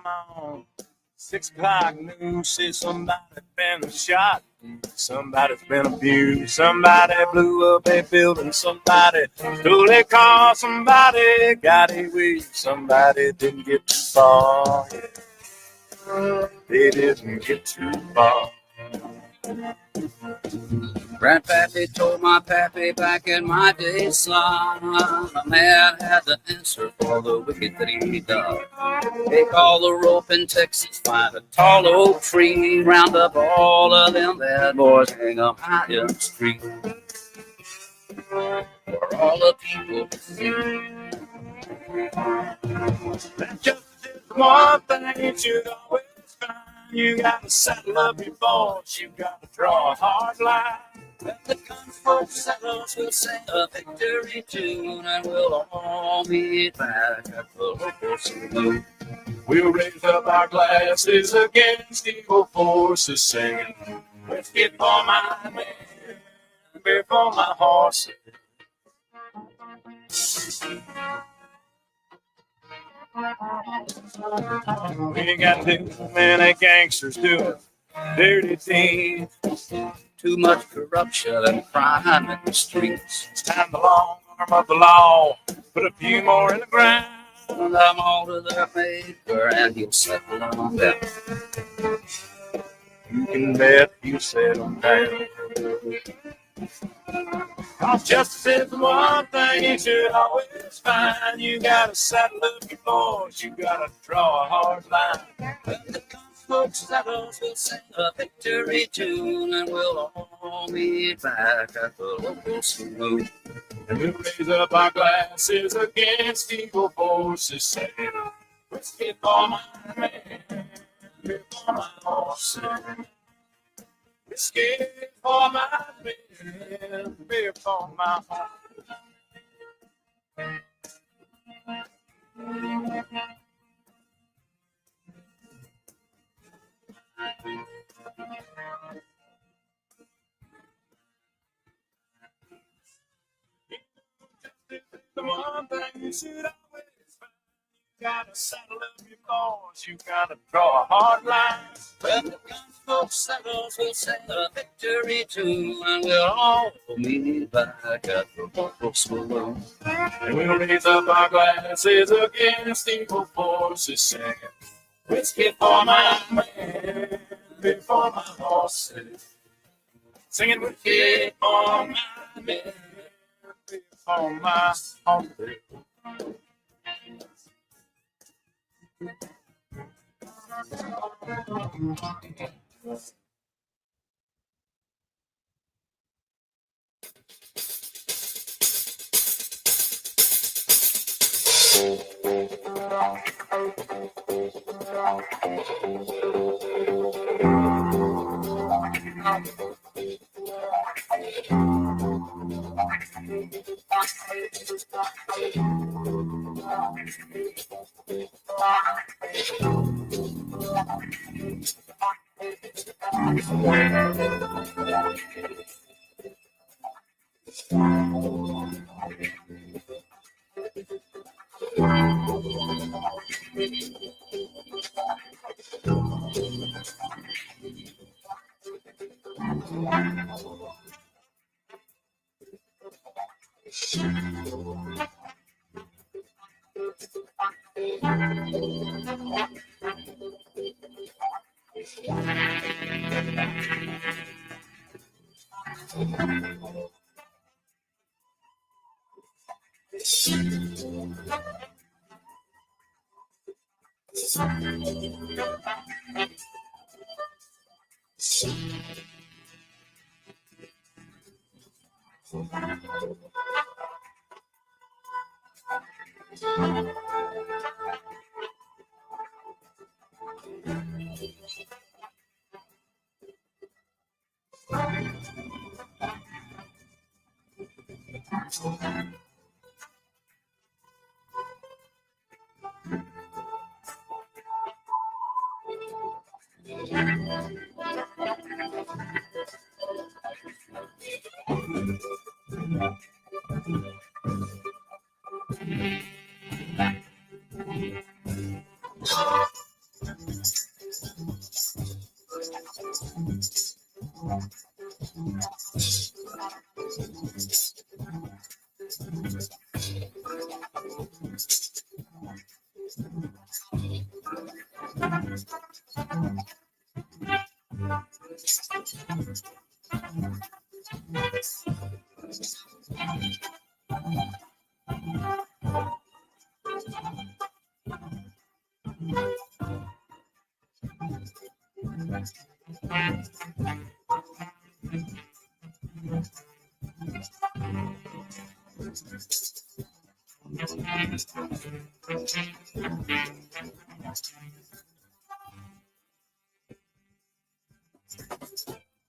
on 6 o'clock news says somebody been shot, somebody's been abused, somebody blew up a building, somebody stole a car, somebody got away, somebody didn't get too far. They didn't get too far. Grandpappy told my pappy back in my day, son, a man had the answer for the wicked that he done. Take all the rope in Texas, find a tall oak tree, round up all of them bad boys, hang 'em high in the street. For all the people to see. That justice is one thing you should always find. You gotta saddle up your boys, you gotta draw a hard line. When the gunfolk settles, we'll sing a victory tune, and we'll all meet back at the local saloon. We'll raise up our glasses against evil forces, singing, whiskey for my men, beer for my horses. We ain't got too many gangsters doing dirty things. Too much corruption and crime in the streets. It's time to long arm of the law, put a few more in the ground. And I'm all to their maker, and he'll settle on them. You can bet you settle down. Cause justice is the one thing you should always find. You gotta saddle up your boys, you gotta draw a hard line. When the gunfolk settles, we'll sing a victory tune, and we'll all meet back at the local saloon. And we'll raise up our glasses against evil forces, saying, whiskey for my man, beer for my horses. Whiskey for my man, beer for my horses. The one thing you should always find. You gotta saddle up your boys, you gotta draw a hard line. When the gunfolk settles, we'll sing a victory tune, and we'll all meet back at the local saloon. And we'll raise up our glasses against evil forces, singing, whiskey for my man, beer for my horses. Singing whiskey for my man, beer for my horses.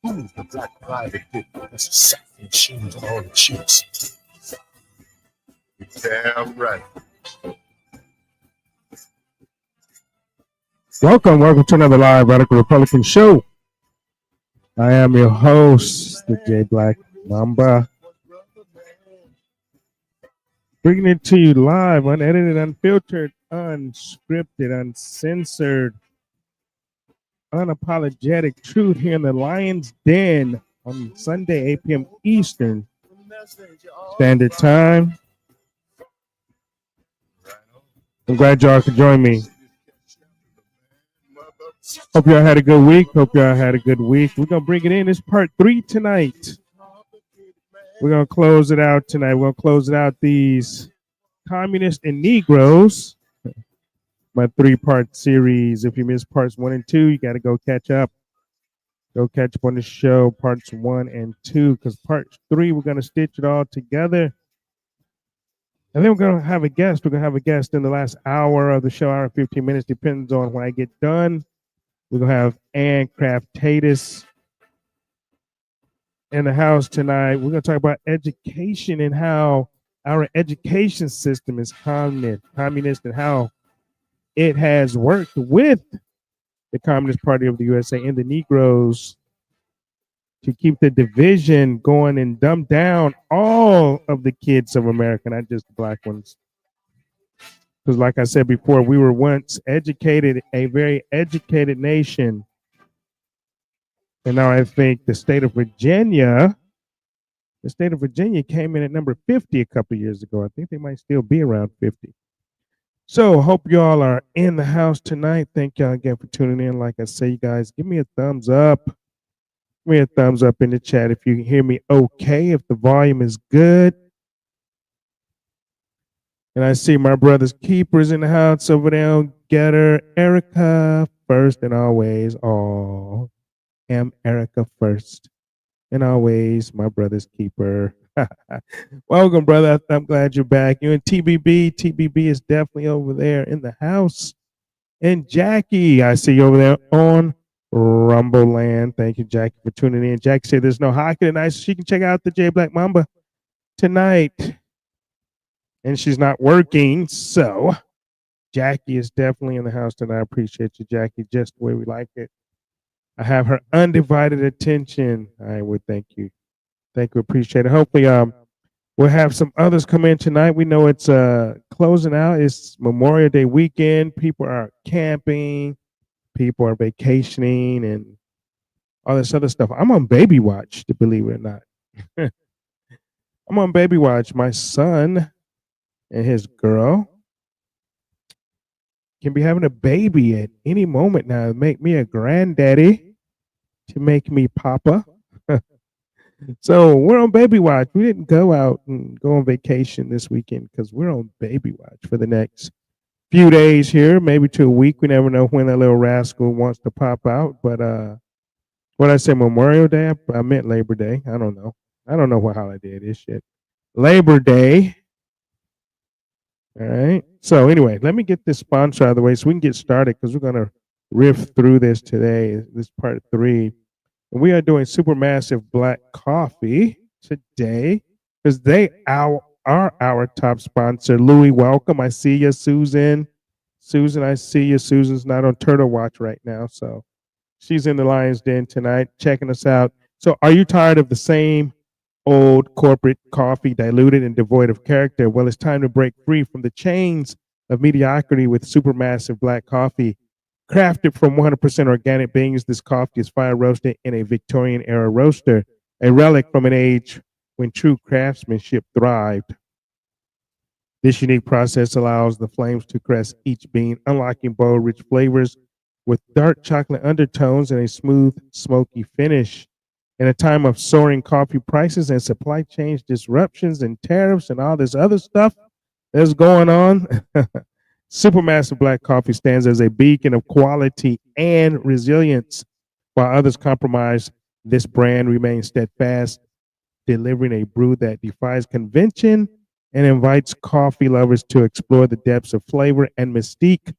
Ooh, the black private did. That's a satin machines on all the cheeks. Damn right. Welcome to another live Radical Republican show. I am your host, the J Black Mamba. Bringing it to you live, unedited, unfiltered, unscripted, uncensored, unapologetic truth here in the Lion's Den on Sunday, 8 p.m. Eastern Standard Time. I'm glad y'all could join me. Hope y'all had a good week. We're going to bring it in. It's part 3 tonight. We're going to close it out tonight. We're going to close it out these communists and Negroes. My 3-part series. If you missed parts 1 and 2, you got to go catch up. Go catch up on the show, parts 1 and 2, because part 3, we're going to stitch it all together. And then we're going to have a guest. We're going to have a guest in the last hour of the show, hour and 15 minutes, depends on when I get done. We're going to have Ann Craftatus in the house tonight. We're going to talk about education and how our education system is communist and how it has worked with the Communist Party of the USA and the Negroes to keep the division going and dumb down all of the kids of America, not just the black ones. Because like I said before, we were once educated, a very educated nation. And now I think the state of Virginia came in at number 50 a couple of years ago. I think they might still be around 50. So hope y'all are in the house tonight. Thank y'all again for tuning in. Like I say, you guys, give me a thumbs up. Give me a thumbs up in the chat if you can hear me okay, if the volume is good. And I see my brother's keepers in the house over there on Getter. Erica, first and always. Oh, am Erica first and always my brother's keeper. Welcome, brother. I'm glad you're back. You and TBB. TBB is definitely over there in the house. And Jackie, I see you over there on Rumble Land. Thank you, Jackie, for tuning in. Jackie said there's no hockey tonight, so she can check out the J Black Mamba tonight. And she's not working, so Jackie is definitely in the house tonight. I appreciate you, Jackie, just the way we like it. I have her undivided attention. I would thank you. Thank you, appreciate it. Hopefully, we'll have some others come in tonight. We know it's closing out. It's Memorial Day weekend. People are camping. People are vacationing and all this other stuff. I'm on baby watch, to believe it or not. I'm on baby watch. My son and his girl can be having a baby at any moment now. Make me a granddaddy to make me papa. So we're on baby watch. We didn't go out and go on vacation this weekend because we're on baby watch for the next few days here, maybe to a week. We never know when that little rascal wants to pop out. But when I say Memorial Day, I meant Labor Day. I don't know. I don't know what holiday it is yet. Labor Day. All right. So anyway, let me get this sponsor out of the way so we can get started because we're going to riff through this today. This part 3. And we are doing Supermassive Black Coffee today because they are our top sponsor. Louis, welcome. I see you, Susan. Susan, I see you. Susan's not on Turtle Watch right now, so she's in the Lion's Den tonight checking us out. So are you tired of the same old corporate coffee, diluted and devoid of character? Well, it's time to break free from the chains of mediocrity with Supermassive Black Coffee. Crafted from 100% organic beans, this coffee is fire roasted in a Victorian era roaster, a relic from an age when true craftsmanship thrived. This unique process allows the flames to caress each bean, unlocking bold, rich flavors with dark chocolate undertones and a smooth, smoky finish. In a time of soaring coffee prices and supply chain disruptions and tariffs and all this other stuff that's going on, Supermassive Black Coffee stands as a beacon of quality and resilience. While others compromise, this brand remains steadfast, delivering a brew that defies convention and invites coffee lovers to explore the depths of flavor and mystique.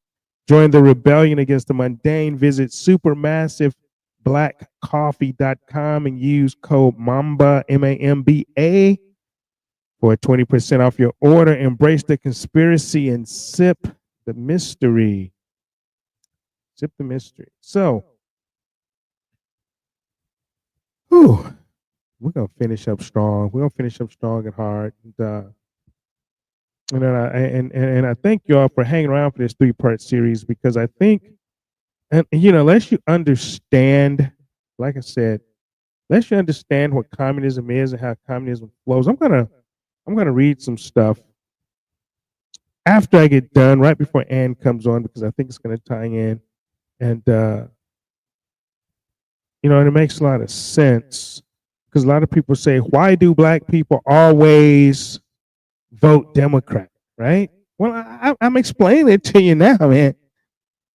Join the rebellion against the mundane. Visit supermassiveblackcoffee.com and use code MAMBA, MAMBA, for 20% off your order. Embrace the conspiracy and sip the mystery. Sip the mystery. So, we're gonna finish up strong. We're gonna finish up strong and hard. And I thank y'all for hanging around for this 3-part series, because I think, and unless you understand, like I said, unless you understand what communism is and how communism flows, I'm gonna read some stuff after I get done, right before Ann comes on, because I think it's gonna tie in, and and it makes a lot of sense, because a lot of people say, why do black people always vote Democrat, right? Well, I'm explaining it to you now, man.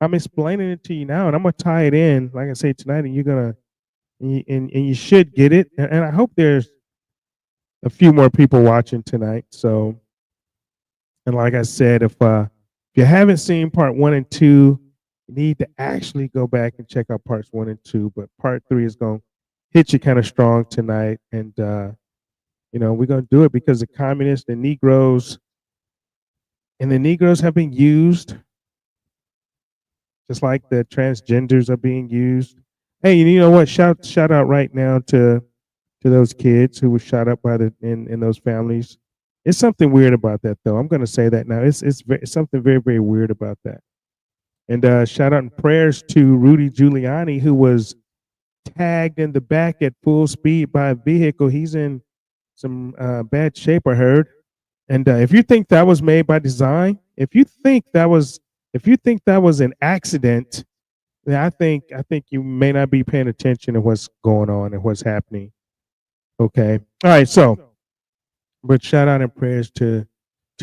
I'm explaining it to you now, and I'm gonna tie it in, like I say, tonight, and you're gonna, and you should get it. And I hope there's a few more people watching tonight. So, and like I said, if you haven't seen part 1 and 2, you need to actually go back and check out parts 1 and 2. But part 3 is gonna hit you kind of strong tonight, and we're gonna do it because the communists, the Negroes have been used, just like the transgenders are being used. Hey, you know what? Shout out right now to those kids who were shot up by in those families. It's something weird about that, though. I'm going to say that now. It's something very, very weird about that. And shout out and prayers to Rudy Giuliani, who was tagged in the back at full speed by a vehicle. He's in some bad shape, I heard. And if you think that was made by design, if you think that was an accident, then I think you may not be paying attention to what's going on and what's happening. Okay. All right. So, but shout out and prayers to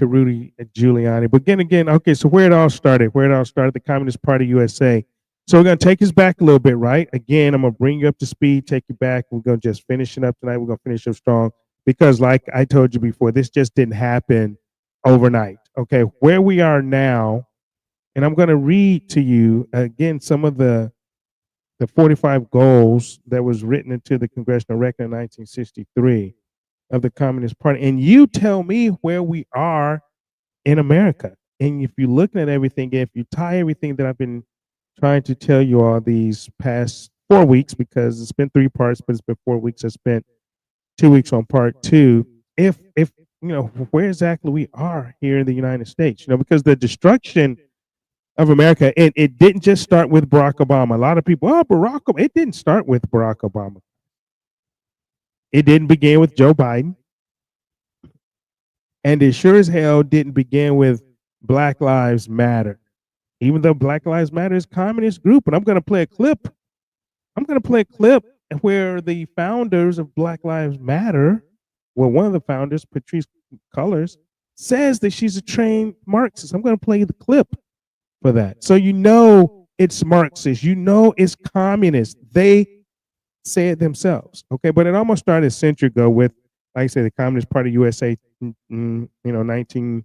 Rudy Giuliani. But again, okay. So where it all started, the Communist Party USA. So we're gonna take us back a little bit, right? Again, I'm gonna bring you up to speed, take you back. We're gonna just finish it up tonight. We're gonna finish up strong, because, like I told you before, this just didn't happen overnight. Okay, where we are now, and I'm gonna read to you again some of the 45 goals that was written into the Congressional Record in 1963 of the Communist Party, and you tell me where we are in America. And if you're looking at everything, if you tie everything that I've been trying to tell you all these past 4 weeks, because it's been 3 parts, but it's been 4 weeks. I spent 2 weeks on part 2. If where exactly we are here in the United States, because the destruction of America, it didn't just start with Barack Obama. A lot of people, Barack Obama. It didn't start with Barack Obama. It didn't begin with Joe Biden. And it sure as hell didn't begin with Black Lives Matter. Even though Black Lives Matter is a communist group, and I'm going to play a clip. Where the founders of Black Lives Matter, well, one of the founders, Patrice Cullors, says that she's a trained Marxist. I'm going to play the clip for that. So it's Marxist. It's communist. They say it themselves. Okay, but it almost started a century ago with, like I say, the Communist Party USA, 1919,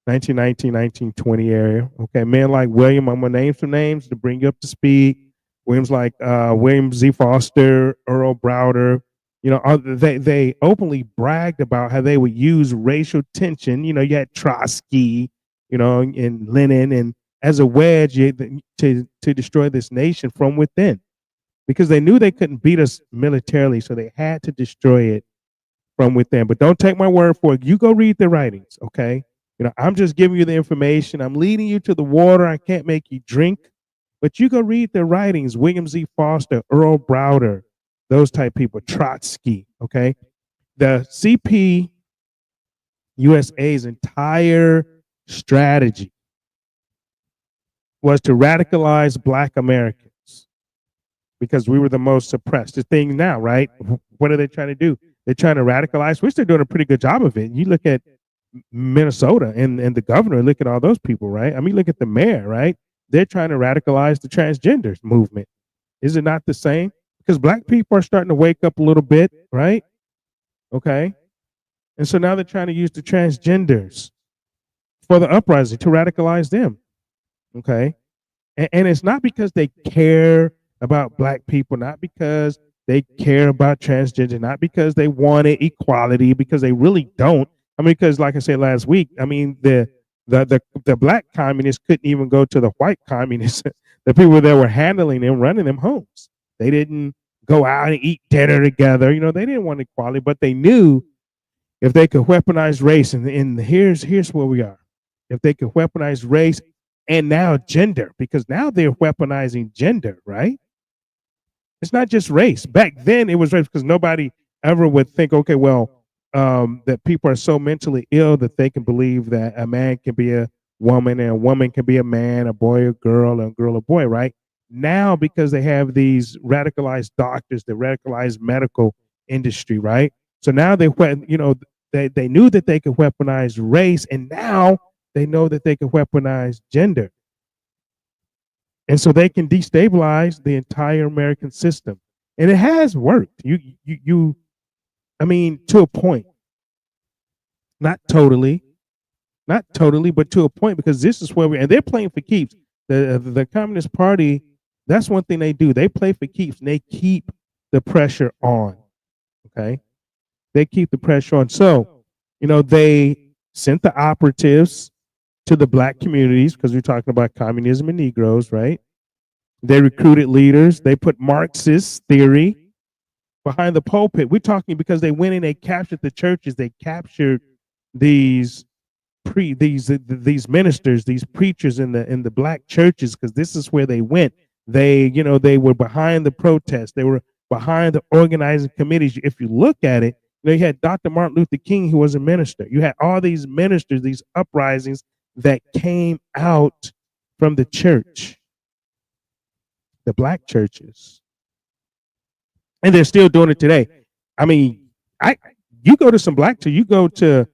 1920 area. Okay, men like William, I'm going to name some names to bring you up to speed. Williams like William Z. Foster, Earl Browder. They openly bragged about how they would use racial tension. You had Trotsky, and Lenin, and as a wedge to destroy this nation from within, because they knew they couldn't beat us militarily, so they had to destroy it from within. But don't take my word for it. You go read their writings, okay? I'm just giving you the information. I'm leading you to the water. I can't make you drink. But you go read their writings, William Z. Foster, Earl Browder, those type people, Trotsky, okay? the CP USA's entire strategy was to radicalize Black Americans because we were the most suppressed. The thing now, right? What are they trying to do? They're trying to radicalize, which they're doing a pretty good job of it. You look at Minnesota and the governor, look at all those people, right? I mean, look at the mayor, right? They're trying to radicalize the transgenders movement. Is it not the same? Because Black people are starting to wake up a little bit, right? Okay. And so now they're trying to use the transgenders for the uprising to radicalize them. Okay. And it's not because they care about Black people, not because they care about transgender, not because they wanted equality, because they really don't. I mean, because like I said last week, I mean, the Black communists couldn't even go to the white communists, the people that were handling them, running them homes. They didn't go out and eat dinner together. You know, they didn't want equality, but they knew if they could weaponize race, and here's where we are. If they could weaponize race and now gender, because now they're weaponizing gender, right? It's not just race. Back then it was race because nobody ever would think, okay, well, that people are so mentally ill that they can believe that a man can be a woman and a woman can be a man, a boy a girl, and a girl a boy, right? Now, because they have these radicalized doctors, the radicalized medical industry, right? So now they knew that they could weaponize race, and now they know that they can weaponize gender. And so they can destabilize the entire American system. And it has worked. I mean, to a point. Not totally, but to a point, because this is where and they're playing for keeps. The Communist Party, that's one thing they do. They play for keeps, and they keep the pressure on. Okay? They keep the pressure on. So, they sent the operatives to the Black communities, because we're talking about communism and Negroes, right? They recruited leaders. They put Marxist theory behind the pulpit. We're talking because they went in, they captured the churches, they captured these ministers, these preachers in the Black churches, because this is where they went. They were behind the protests. They were behind the organizing committees. If you look at it, you had Dr. Martin Luther King, who was a minister. You had all these ministers, these uprisings that came out from the church, the Black churches. And they're still doing it today. I mean, you go to some Black church, you go to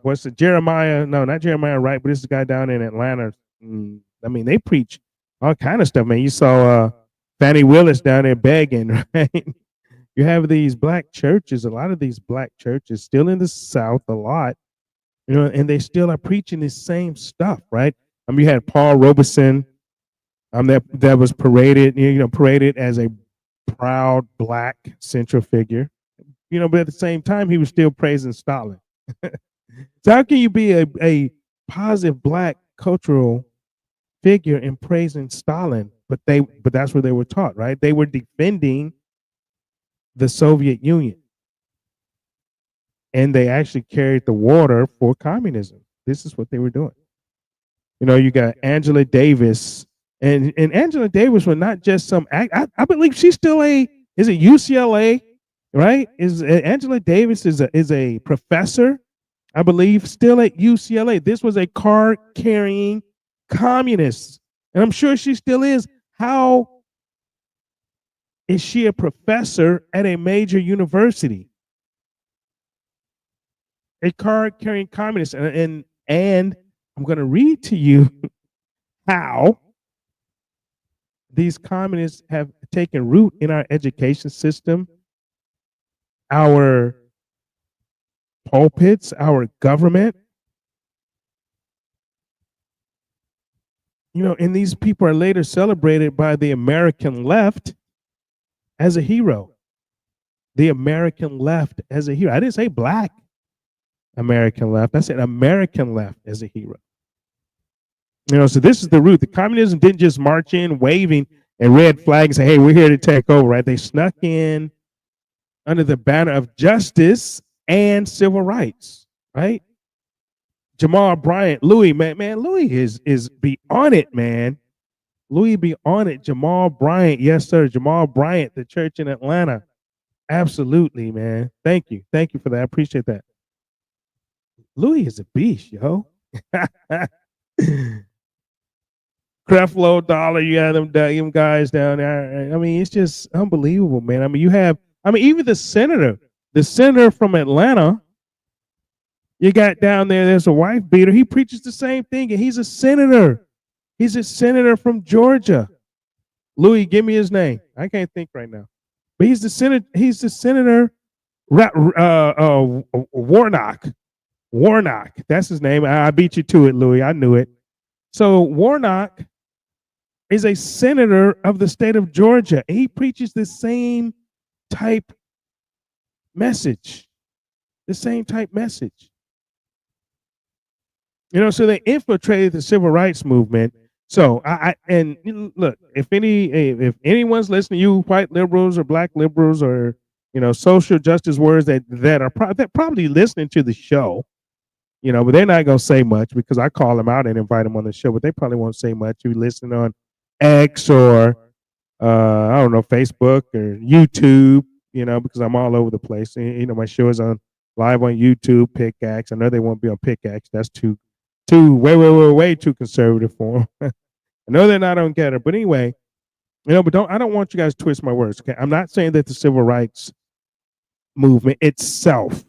what's it, Jeremiah? No, not Jeremiah Wright, but this guy down in Atlanta. I mean, they preach all kind of stuff, man. You saw Fannie Willis down there begging, right? You have these Black churches, a lot of these Black churches still in the South, a lot, and they still are preaching the same stuff, right? I mean, you had Paul Robeson, that was paraded as a proud Black central figure, but at the same time, he was still praising Stalin. So how can you be a positive Black cultural figure and praising Stalin? But that's what they were taught, right? They were defending the Soviet Union, and they actually carried the water for communism. This is what they were doing. You got Angela Davis, and Angela Davis was not just some act. I believe she's still is it UCLA, right? Angela Davis is a professor, I believe, still at UCLA. This was a card-carrying communist, and I'm sure she still is. How is she a professor at a major university? A card-carrying communist, and I'm going to read to you how these communists have taken root in our education system, our pulpits, our government. And these people are later celebrated by the American left as a hero. The American left as a hero. I didn't say Black American left. I said American left as a hero. So this is the root. The communism didn't just march in waving and red flags and say, hey, we're here to take over, right? They snuck in under the banner of justice and civil rights, right? Jamal Bryant, Louis, man, Louis is be on it, man. Louis be on it. Jamal Bryant, yes, sir. Jamal Bryant, the church in Atlanta. Absolutely, man. Thank you. Thank you for that. I appreciate that. Louis is a beast, yo. Creflo Dollar, you have them guys down there. I mean, it's just unbelievable, man. I mean, even the senator from Atlanta, you got down there, there's a wife beater. He preaches the same thing, and he's a senator. He's a senator from Georgia. Louis, give me his name. I can't think right now. But he's the senator, Warnock. Warnock, that's his name. I beat you to it, Louis. I knew it. So Warnock is a senator of the state of Georgia. And he preaches the same type message. The same type message. You know, so they infiltrated the civil rights movement. So and look, if anyone's listening, you white liberals or black liberals or social justice words that are probably listening to the show, but they're not gonna say much because I call them out and invite them on the show, but they probably won't say much. You listen on X or I don't know, Facebook or YouTube, because I'm all over the place. And, my show is on live on YouTube, Pickaxe. I know they won't be on Pickaxe. That's too way too conservative for them. I know they're not on Getter, but anyway, but I don't want you guys to twist my words. Okay, I'm not saying that the civil rights movement itself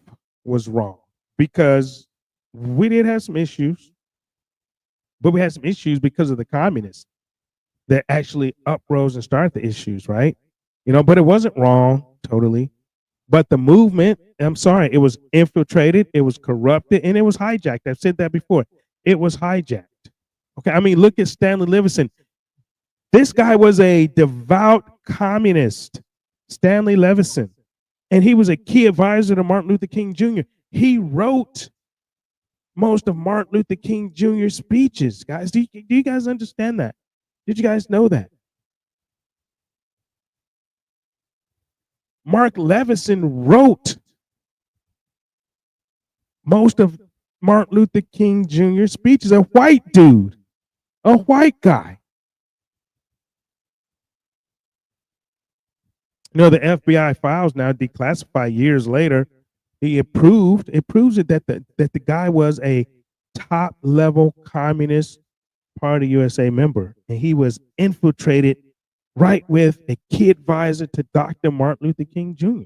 was wrong, because we did have some issues, but we had some issues because of the communists that actually uprose and started the issues, right? But it wasn't wrong totally. But the movement, I'm sorry, it was infiltrated, it was corrupted, and it was hijacked. I've said that before. It was hijacked. Okay, I mean, look at Stanley Levinson. This guy was a devout communist, Stanley Levinson, and he was a key advisor to Martin Luther King Jr. He wrote most of Martin Luther King Jr.'s speeches, guys. Do you guys understand that? Did you guys know that? Mark Levinson wrote most of Martin Luther King Jr.'s speeches. A white dude, a white guy. The FBI files now declassified years later. It proves it that the guy was a top level Communist Party USA member, and he was infiltrated right with a key advisor to Dr. Martin Luther King Jr.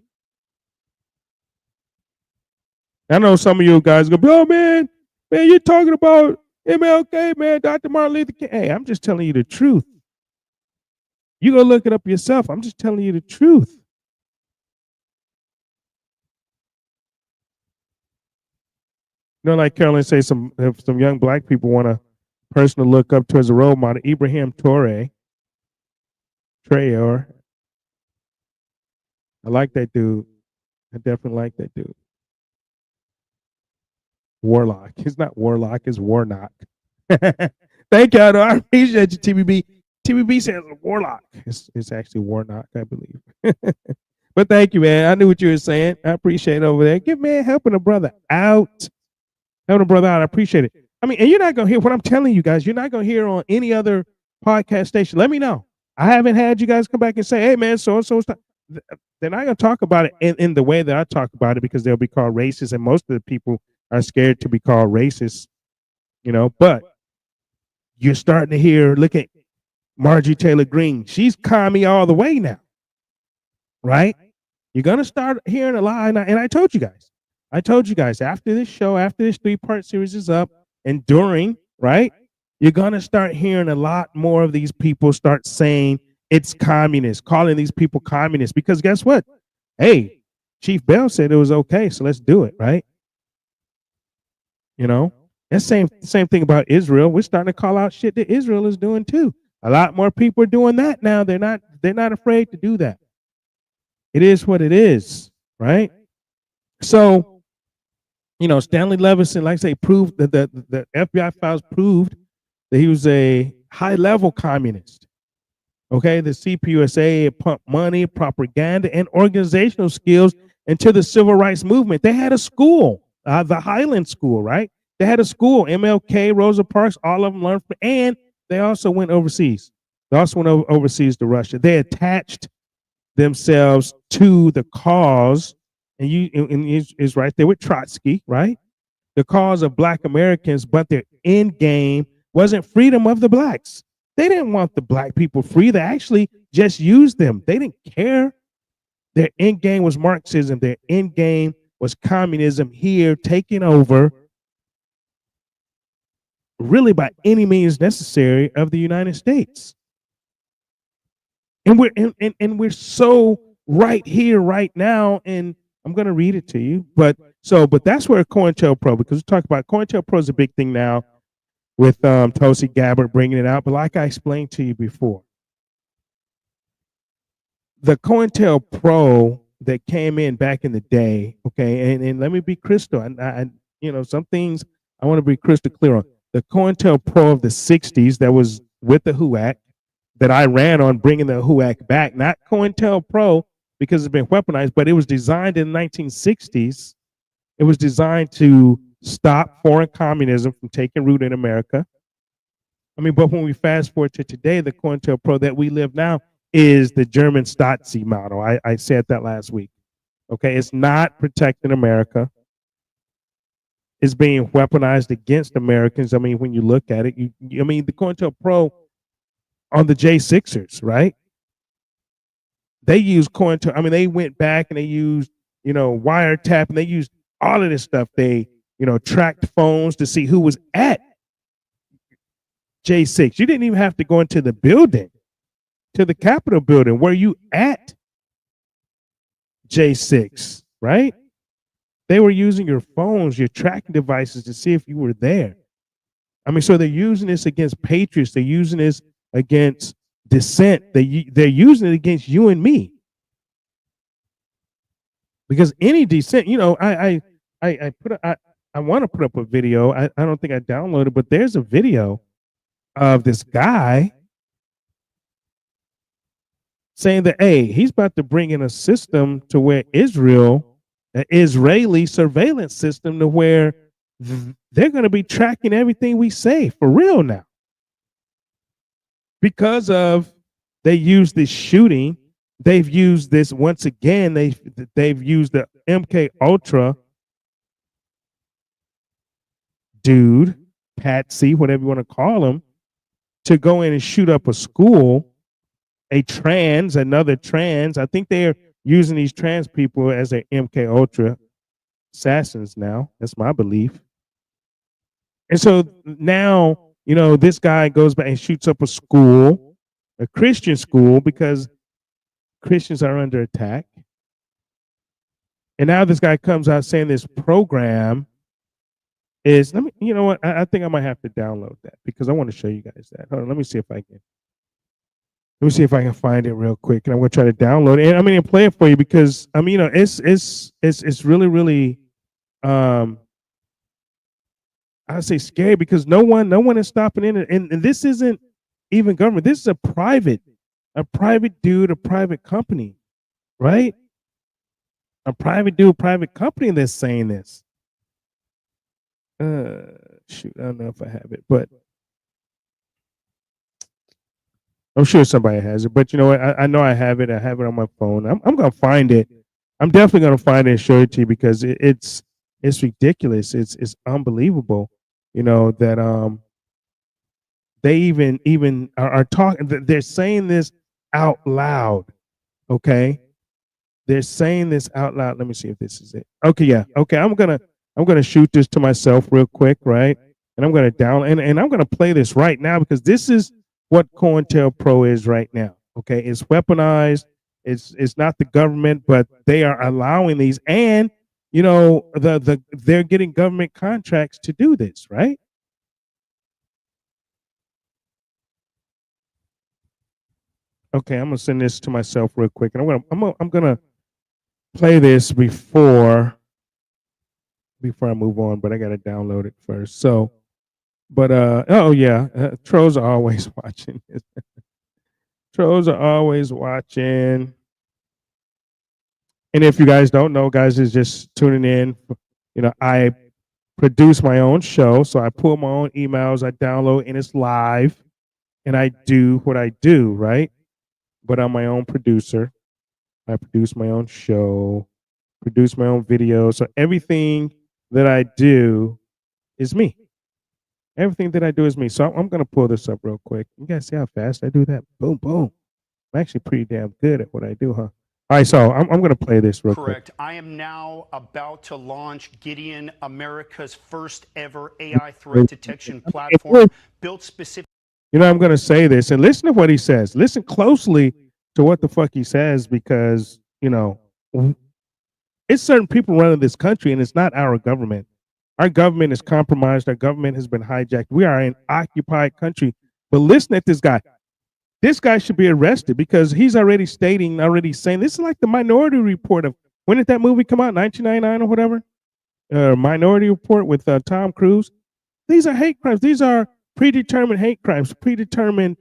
I know some of you guys go, oh man, you're talking about MLK, man, Dr. Martin Luther King. Hey, I'm just telling you the truth. You go look it up yourself. I'm just telling you the truth. Like Carolyn says, if some young black people want a person to look up to as a role model, Ibrahim Traore. I like that dude. I definitely like that dude. Warlock. It's not Warlock, it's Warnock. Thank you. I appreciate you, TBB. TBB says Warlock. It's actually Warnock, I believe. But thank you, man. I knew what you were saying. I appreciate it over there. Give man helping a brother out. Helping a brother out. I appreciate it. I mean, and you're not gonna hear what I'm telling you guys. You're not gonna hear on any other podcast station. Let me know. I haven't had you guys come back and say, hey man, so and so. They're not gonna talk about it in the way that I talk about it, because they'll be called racist, and most of the people are scared to be called racist, but you're starting to hear, look at Marjorie Taylor Greene. She's commie all the way now, right? You're going to start hearing a lot. And I told you guys, after this show, after this 3-part series is up and during, right? You're going to start hearing a lot more of these people start saying it's communist, calling these people communists, because guess what? Hey, Chief Bell said it was okay, so let's do it, right? That same thing about Israel. We're starting to call out shit that Israel is doing too. A lot more people are doing that now. They're not afraid to do that. It is what it is, right? So, Stanley Levinson, like I say, proved that the FBI files proved that he was a high-level communist. Okay, the CPUSA pumped money, propaganda, and organizational skills into the civil rights movement. They had a school, the Highland School, right? They had a school, MLK, Rosa Parks, all of them learned from, and they also went overseas. They also went overseas to Russia. They attached themselves to the cause, and is right there with Trotsky, right? The cause of Black Americans, but their end game wasn't freedom of the blacks. They didn't want the black people free. They actually just used them. They didn't care. Their end game was Marxism. Their end game was communism here, taking over, really by any means necessary, of the United States. And we're so right here, right now, and I'm going to read it to you. But that's where COINTELPRO, because we talk about COINTELPRO is a big thing now with Tulsi Gabbard bringing it out. But like I explained to you before, the COINTELPRO that came in back in the day, okay, and let me be crystal, and some things I want to be crystal clear on. The COINTELPRO of the 60s that was with the HUAC, that I ran on bringing the HUAC back, not COINTELPRO because it's been weaponized, but it was designed in the 1960s. It was designed to stop foreign communism from taking root in America. I mean, but when we fast forward to today, the COINTELPRO that we live now is the German Stasi model. I said that last week. Okay, it's not protecting America. It's being weaponized against Americans. I mean, when you look at it, the COINTELPRO on the J6ers, right? They used they went back and they used, wiretap, and they used all of this stuff. They, tracked phones to see who was at J6. You didn't even have to go into the building, to the Capitol building. Were you at J6, right? They were using your phones, your tracking devices to see if you were there. I mean, so they're using this against patriots. They're using this against dissent. They're using it against you and me. Because any dissent, I want to put up a video. I don't think I downloaded, but there's a video of this guy saying that, hey, he's about to bring in a system to where an Israeli surveillance system to where they're going to be tracking everything we say for real now. Because they used this shooting, they've used this once again. They've used the MK Ultra dude, Patsy, whatever you want to call him, to go in and shoot up a school. Another trans. I think they're using these trans people as their MK Ultra assassins now. That's my belief. And so now, this guy goes back and shoots up a school, a Christian school, because Christians are under attack. And now this guy comes out saying this program is, I think I might have to download that because I want to show you guys that. Hold on, let me see if I can find it real quick, and I'm going to try to download it. And and play it for you because it's really, really, I say scary because no one is stopping in it. And this isn't even government. This is a private dude, a private company, right? A private dude, private company that's saying this. Shoot, I don't know if I have it, but I'm sure somebody has it. But you know what? I know I have it. I have it on my phone. I'm gonna find it. I'm definitely gonna find it and show it to you because it's ridiculous. It's unbelievable. That they even are talking. They're saying this out loud. Okay, they're saying this out loud. Let me see if this is it. Okay, yeah. Okay, I'm gonna shoot this to myself real quick, right? And I'm gonna download and I'm gonna play this right now because this is what COINTELPRO is right now. Okay, it's weaponized. It's not the government, but they are allowing these, and they're getting government contracts to do this, right? Okay, I'm gonna send this to myself real quick, and I'm gonna play this before I move on, but I gotta download it first. So, but oh yeah, trolls are always watching. Trolls are always watching. And if you guys don't know, guys is just tuning in. I produce my own show, so I pull my own emails, I download, and it's live, and I do what I do, right? But I'm my own producer. I produce my own show, produce my own videos. So everything that I do is me. Everything that I do is me. So I'm going to pull this up real quick. You guys see how fast I do that? Boom, boom. I'm actually pretty damn good at what I do, huh? All right, so I'm going to play this real Correct. quick. I am now about to launch Gideon, America's first ever AI threat detection platform built specifically. You know, I'm going to say this and listen to what he says. Listen closely to what the fuck he says because, you know, it's certain people running this country and it's not our government. Our government is compromised. Our government has been hijacked. We are an occupied country. But listen at this guy. This guy should be arrested because he's already saying this is like the Minority Report of when did that movie come out? 1999 or whatever. Minority Report with Tom Cruise. These are hate crimes. These are predetermined hate crimes, predetermined,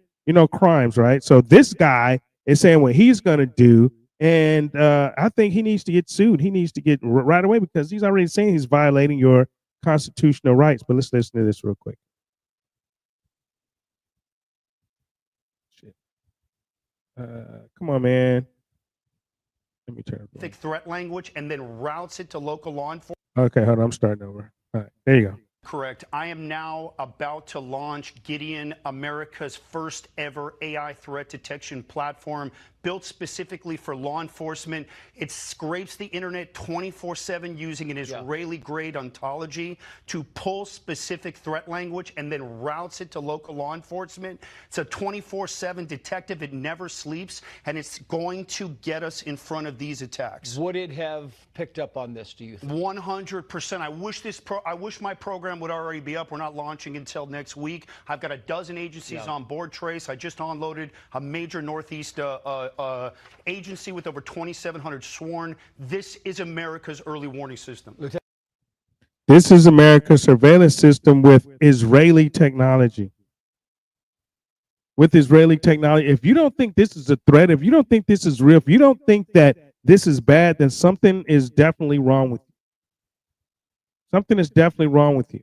crimes, right? So this guy is saying what he's going to do, and I think he needs to get sued. He needs to get right away because he's already saying he's violating your constitutional rights. But let's listen to this real quick. Come on, man. Let me turn it. Threat language and then routes it to local law enforcement. Okay, hold on. I'm starting over. All right, there you go. Correct. I am now about to launch Gideon, America's first ever AI threat detection platform built specifically for law enforcement. It scrapes the internet 24/7 using an Israeli-grade ontology to pull specific threat language and then routes it to local law enforcement. It's a 24/7 detective. It never sleeps, and it's going to get us in front of these attacks. Would it have picked up on this, do you think? 100%. I wish my program would already be up. We're not launching until next week. I've got a dozen agencies on board, Trace. I just unloaded a major Northeast agency with over 2,700 sworn. This is America's early warning system. This is America's surveillance system with Israeli technology. With Israeli technology. If you don't think this is a threat, if you don't think this is real, if you don't think that this is bad, then something is definitely wrong with you. Something is definitely wrong with you.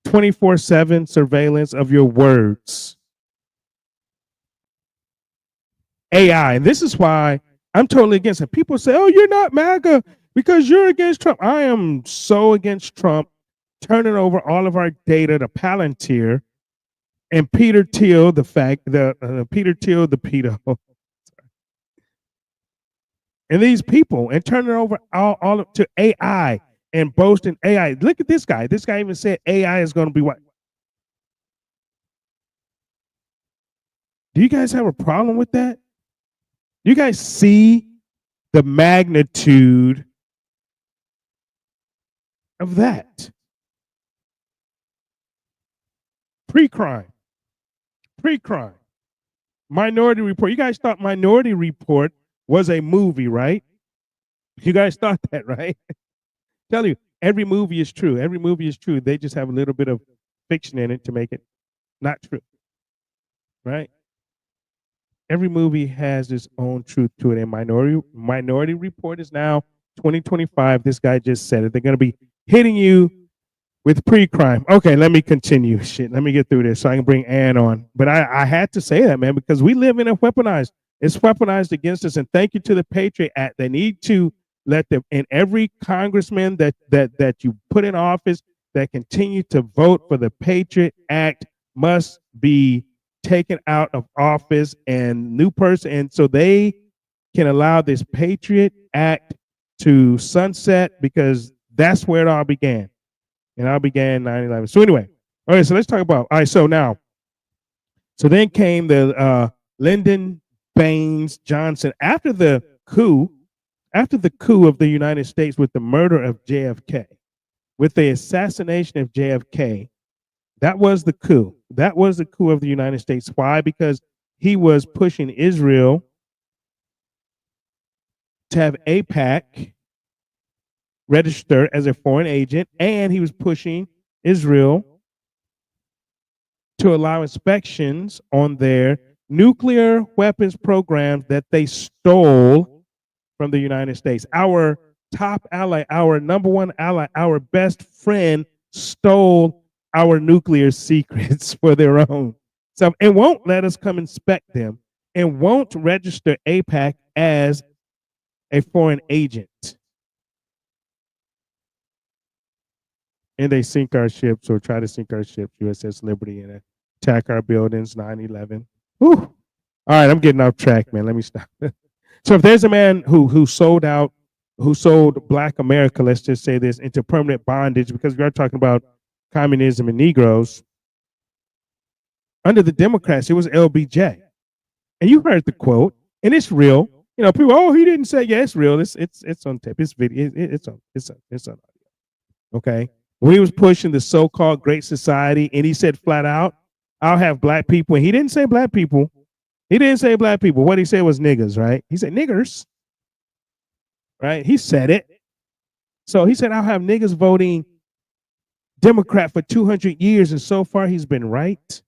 24/7 surveillance of your words. AI. And this is why I'm totally against it. People say, oh, you're not MAGA because you're against Trump. I am so against Trump turning over all of our data to Palantir and Peter Thiel, the pedo. And these people and turning over all to AI and boasting AI. Look at this guy. This guy even said AI is going to be what? Do you guys have a problem with that? You guys see the magnitude of that? Pre-crime. Minority Report. You guys thought Minority Report was a movie, right? You guys thought that, right? Tell you, every movie is true. Every movie is true. They just have a little bit of fiction in it to make it not true, right? Every movie has its own truth to it. And Minority Report is now 2025. This guy just said it. They're going to be hitting you with pre-crime. Okay, let me continue. Shit, let me get through this so I can bring Ann on. But I had to say that, man, because we live in a weaponized. It's weaponized against us. And thank you to the Patriot Act. They need to let them, and every congressman that you put in office that continue to vote for the Patriot Act must be taken out of office and new person, and so they can allow this Patriot Act to sunset because that's where it all began. And it all began 9/11. So anyway, all right, so let's talk about, all right, so then came the Lyndon Baines Johnson after the coup of the United States with the murder of JFK, with the assassination of JFK. That was the coup. That was the coup of the United States. Why? Because he was pushing Israel to have AIPAC registered as a foreign agent, and he was pushing Israel to allow inspections on their nuclear weapons programs that they stole from the United States. Our top ally, our number one ally, our best friend stole our nuclear secrets for their own. So it won't let us come inspect them. and won't register AIPAC as a foreign agent. And they sink our ships or try to sink our ships, USS Liberty, and attack our buildings, 9/11. Whew. All right, I'm getting off track, man. Let me stop. So if there's a man who sold Black America, let's just say this, into permanent bondage, because we are talking about communism and Negroes, under the Democrats, it was LBJ. And you heard the quote, and it's real. You know, people, oh, he didn't say, yeah, it's real. It's on tape. It's video. It's on audio. Okay. When he was pushing the so-called Great Society, and he said flat out, I'll have black people. And he didn't say black people. He didn't say black people. What he said was niggers, right? He said niggers. Right? He said it. So he said, I'll have niggas voting Democrat for 200 years, and so far he's been right.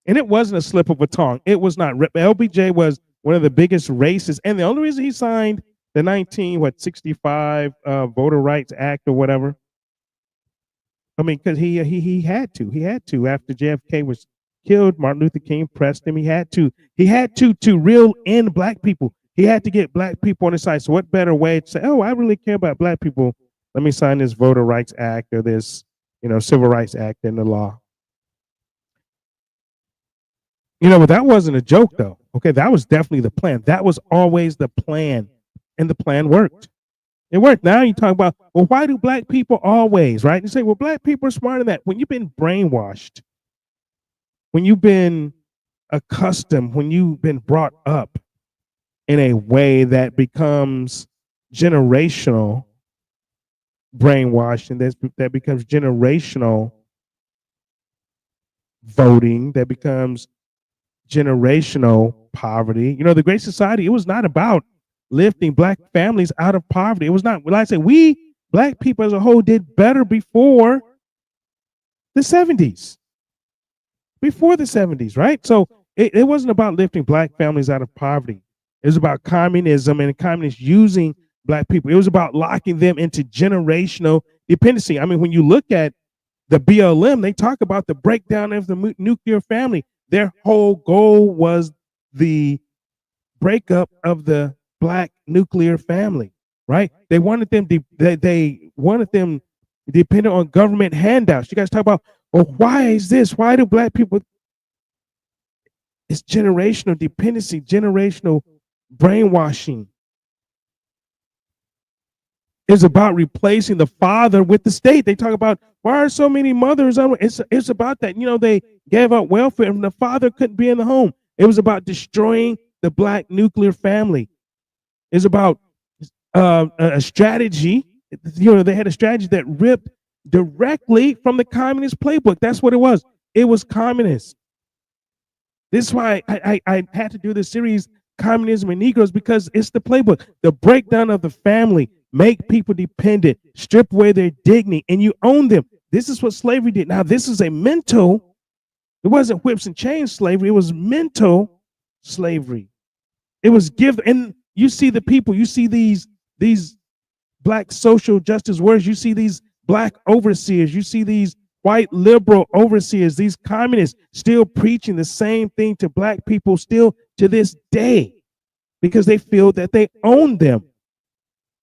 And it wasn't a slip of a tongue. It was not. LBJ was one of the biggest racists, and the only reason he signed the 1965 Voter Rights Act or whatever, I mean, because he had to. He had to after JFK was killed. Martin Luther King pressed him. He had to reel in black people. He had to get black people on his side. So what better way to say, oh, I really care about black people. Let me sign this Voter Rights Act or this, Civil Rights Act into law. But that wasn't a joke, though. Okay, that was definitely the plan. That was always the plan, and the plan worked. It worked. Now you talk about, well, why do black people always, right? You say, well, black people are smarter than that. When you've been brainwashed, when you've been accustomed, when you've been brought up in a way that becomes generational brainwashing, that becomes generational voting, that becomes generational poverty. The Great Society, it was not about lifting black families out of poverty. It was not. Well, I say we black people as a whole did better before the 70s. Before the 70s, right? So it wasn't about lifting black families out of poverty. It was about communism and communists using black people. It was about locking them into generational dependency. I mean, when you look at the BLM, they talk about the breakdown of the nuclear family. Their whole goal was the breakup of the black nuclear family, right? They wanted them dependent on government handouts. You guys talk about, well, why is this? Why do black people? It's generational dependency, generational brainwashing. It's about replacing the father with the state. They talk about, why are so many mothers? It's about that. They gave up welfare and the father couldn't be in the home. It was about destroying the black nuclear family. It's about a strategy. They had a strategy that ripped directly from the communist playbook. That's what it was. It was communist. This is why I had to do this series, Communism and Negroes, because it's the playbook. The breakdown of the family, make people dependent, strip away their dignity, and you own them. This is what slavery did. Now, this is a mental, it wasn't whips and chains slavery, it was mental slavery. It was and you see the people, you see these black social justice warriors, you see these black overseers, you see these white liberal overseers, these communists still preaching the same thing to black people still to this day because they feel that they own them.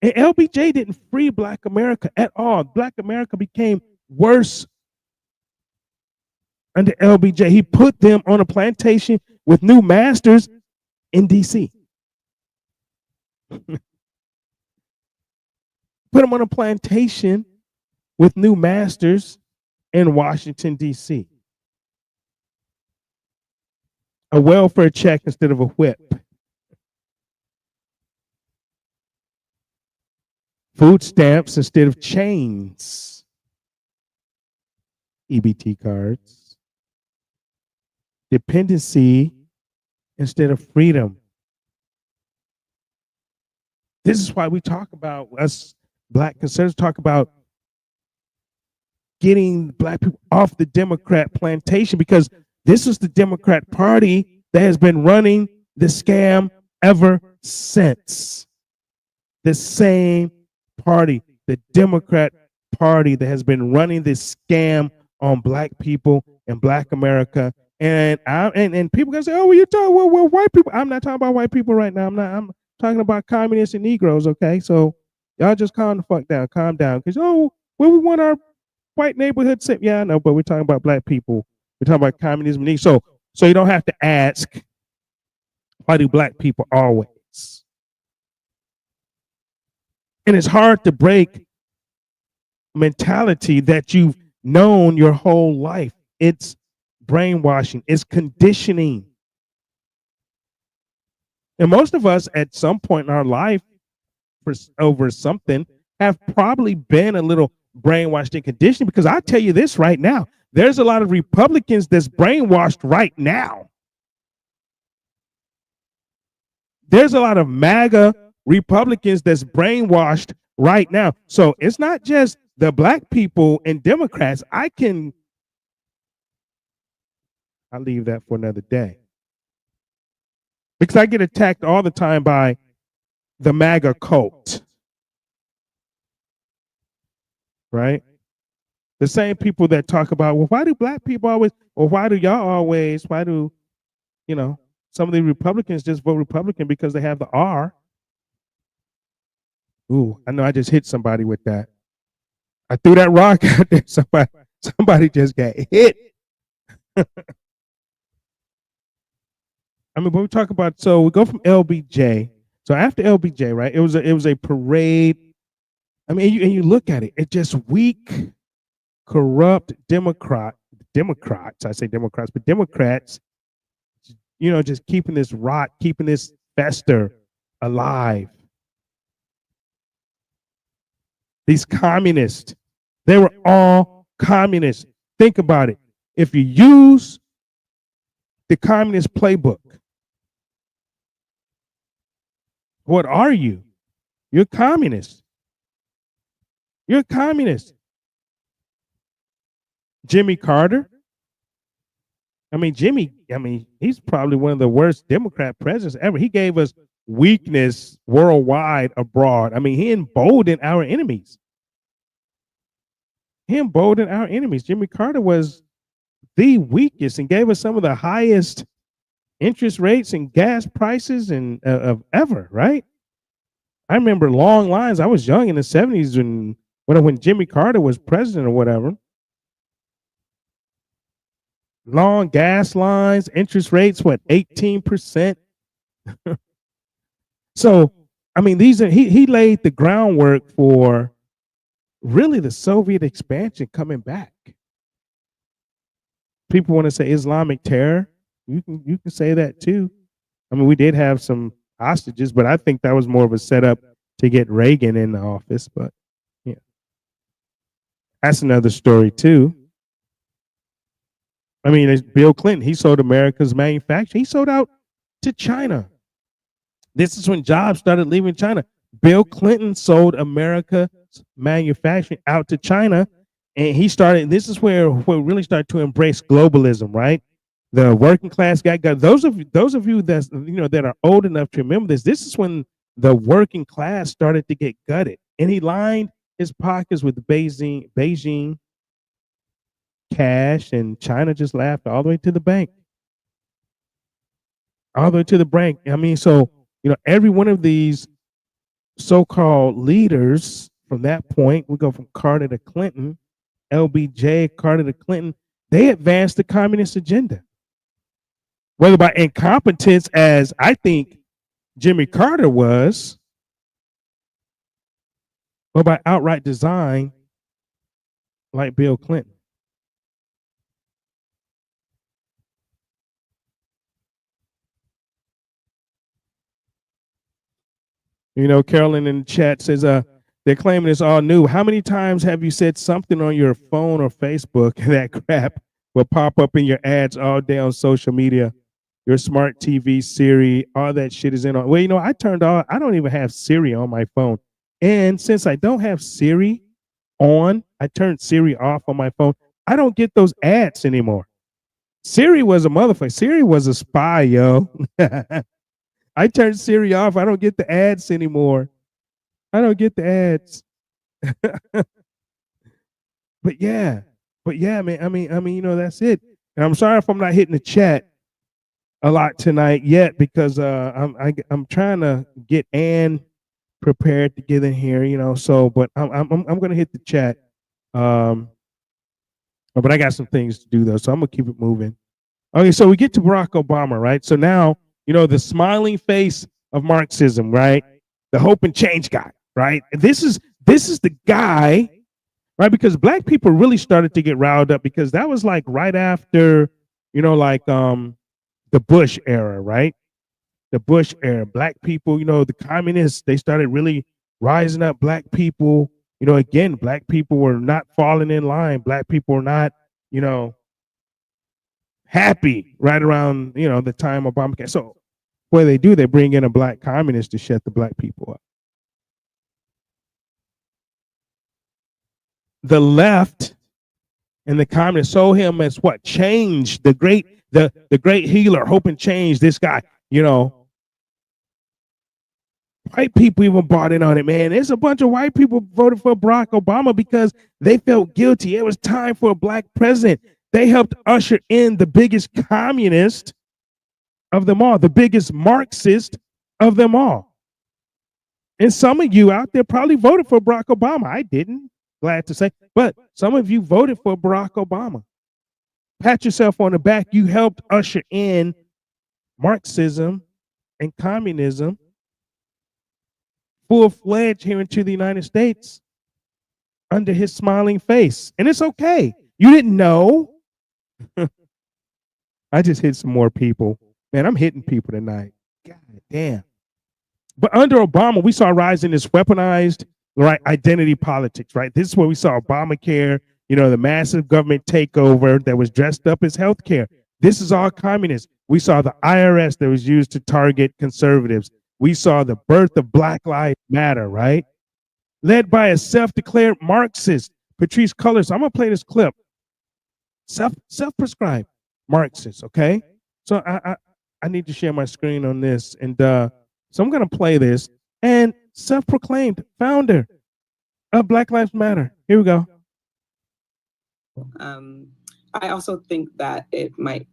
And LBJ didn't free black America at all. Black America became worse under LBJ. He put them on a plantation with new masters in D.C. Put them on a plantation with new masters in Washington, D.C. A welfare check instead of a whip. Food stamps instead of chains. EBT cards. Dependency instead of freedom. This is why we talk about, us black conservatives talk about getting black people off the Democrat plantation, because this is the Democrat Party that has been running the scam ever since. The same party, the Democrat Party that has been running this scam on black people and black America And people gonna say, oh, well, you talk well, white people. I'm not talking about white people right now. I'm talking about communists and Negroes. Okay, so y'all just calm the fuck down, calm down, because well, we want our white neighborhood safe. Yeah, I know, but we're talking about black people. We're talking about communism. So you don't have to ask, why do black people always? And it's hard to break mentality that you've known your whole life. It's brainwashing, it's conditioning. And most of us at some point in our life over something have probably been a little brainwashed and conditioned, because I tell you this right now, there's a lot of Republicans that's brainwashed right now. There's a lot of MAGA Republicans that's brainwashed right now. So it's not just the black people and Democrats. I'll leave that for another day, because I get attacked all the time by the MAGA cult, right? The same people that talk about, well, why do black people always, or why do y'all always, why do, some of the Republicans just vote Republican because they have the R. Ooh, I know I just hit somebody with that. I threw that rock out there. Somebody just got hit. I mean, but we talk about, so we go from LBJ. So after LBJ, right? It was a parade. I mean, you look at it, it's just weak, corrupt Democrats. I say Democrats, but Democrats, just keeping this rot, keeping this fester alive. These communists, they were all communists. Think about it. If you use the communist playbook, what are you? You're communist. You're communist. Jimmy Carter. He's probably one of the worst Democrat presidents ever. He gave us weakness worldwide abroad. He emboldened our enemies. Jimmy Carter was the weakest and gave us some of the highest interest rates and gas prices of ever, right? I remember long lines. I was young in the 70s when Jimmy Carter was president or whatever. Long gas lines, interest rates, 18%? So, he laid the groundwork for really the Soviet expansion coming back. People want to say Islamic terror. You can say that too. We did have some hostages, but I think that was more of a setup to get Reagan in the office. But yeah, that's another story too. Bill Clinton, he sold America's manufacturing. He sold out to China. This is when jobs started leaving China. Bill Clinton sold America's manufacturing out to China, and this is where we really started to embrace globalism, right? The working class guy got those of you that are old enough to remember this. This is when the working class started to get gutted, and he lined his pockets with Beijing cash, and China just laughed all the way to the bank. So every one of these so-called leaders from that point, we go from Carter to Clinton, LBJ, Carter to Clinton, they advanced the communist agenda. Whether by incompetence, as I think Jimmy Carter was, or by outright design, like Bill Clinton. Carolyn in the chat says, they're claiming it's all new. How many times have you said something on your phone or Facebook and that crap will pop up in your ads all day on social media? Your smart TV, Siri, all that shit is in on. Well, I don't even have Siri on my phone. And since I don't have Siri on, I turned Siri off on my phone. I don't get those ads anymore. Siri was a motherfucker. Siri was a spy, yo. I turned Siri off. I don't get the ads anymore. I don't get the ads. But yeah, man. That's it. And I'm sorry if I'm not hitting the chat a lot tonight yet, because I'm trying to get Ann prepared to get in here, you know. So, but I'm gonna hit the chat. But I got some things to do though, so I'm gonna keep it moving. Okay, so we get to Barack Obama, right? So now, you know, the smiling face of Marxism, right? The hope and change guy, right? And this is the guy, right? Because black people really started to get riled up, because that was like right after, you know, like the Bush era, right? The Bush era. Black people, you know, the communists, they started really rising up. Black people, you know, again, black people were not falling in line. Black people were not, you know, happy right around, you know, the time Obama came. So what do, they bring in a black communist to shut the black people up. The left and the communists saw him as what? Change, the great healer, hope and change, this guy, you know. White people even bought in on it, man. There's a bunch of white people voted for Barack Obama because they felt guilty. It was time for a black president. They helped usher in the biggest communist of them all, the biggest Marxist of them all. And some of you out there probably voted for Barack Obama. I didn't, glad to say, but some of you voted for Barack Obama. Pat yourself on the back. You helped usher in Marxism and communism full-fledged here into the United States under his smiling face. And it's okay. You didn't know. I just hit some more people. Man, I'm hitting people tonight. God damn. But under Obama, we saw a rise in this weaponized, right, identity politics, right? This is where we saw Obamacare, you know, the massive government takeover that was dressed up as healthcare. This is all communist. We saw the IRS that was used to target conservatives. We saw the birth of Black Lives Matter, right? Led by a self-declared Marxist, Patrisse Cullors. I'm going to play this clip. Self-prescribed Marxist, okay? So I need to share my screen on this. And so I'm going to play this. And self-proclaimed founder of Black Lives Matter. Here we go. I also think that it might...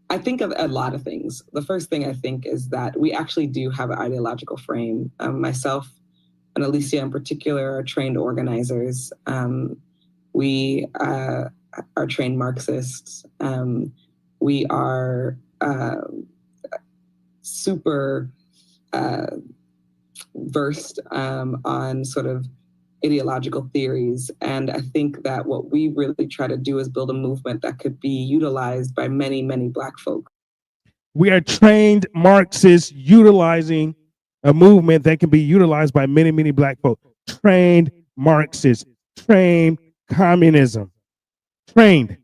I think of a lot of things. The first thing I think is that we actually do have an ideological frame. Myself and Alicia in particular are trained organizers. We are trained Marxists. We are super versed on sort of ideological theories. And I think that what we really try to do is build a movement that could be utilized by many, many Black folk. We are trained Marxists utilizing a movement that can be utilized by many, many Black folk. Trained Marxists, trained communism, trained.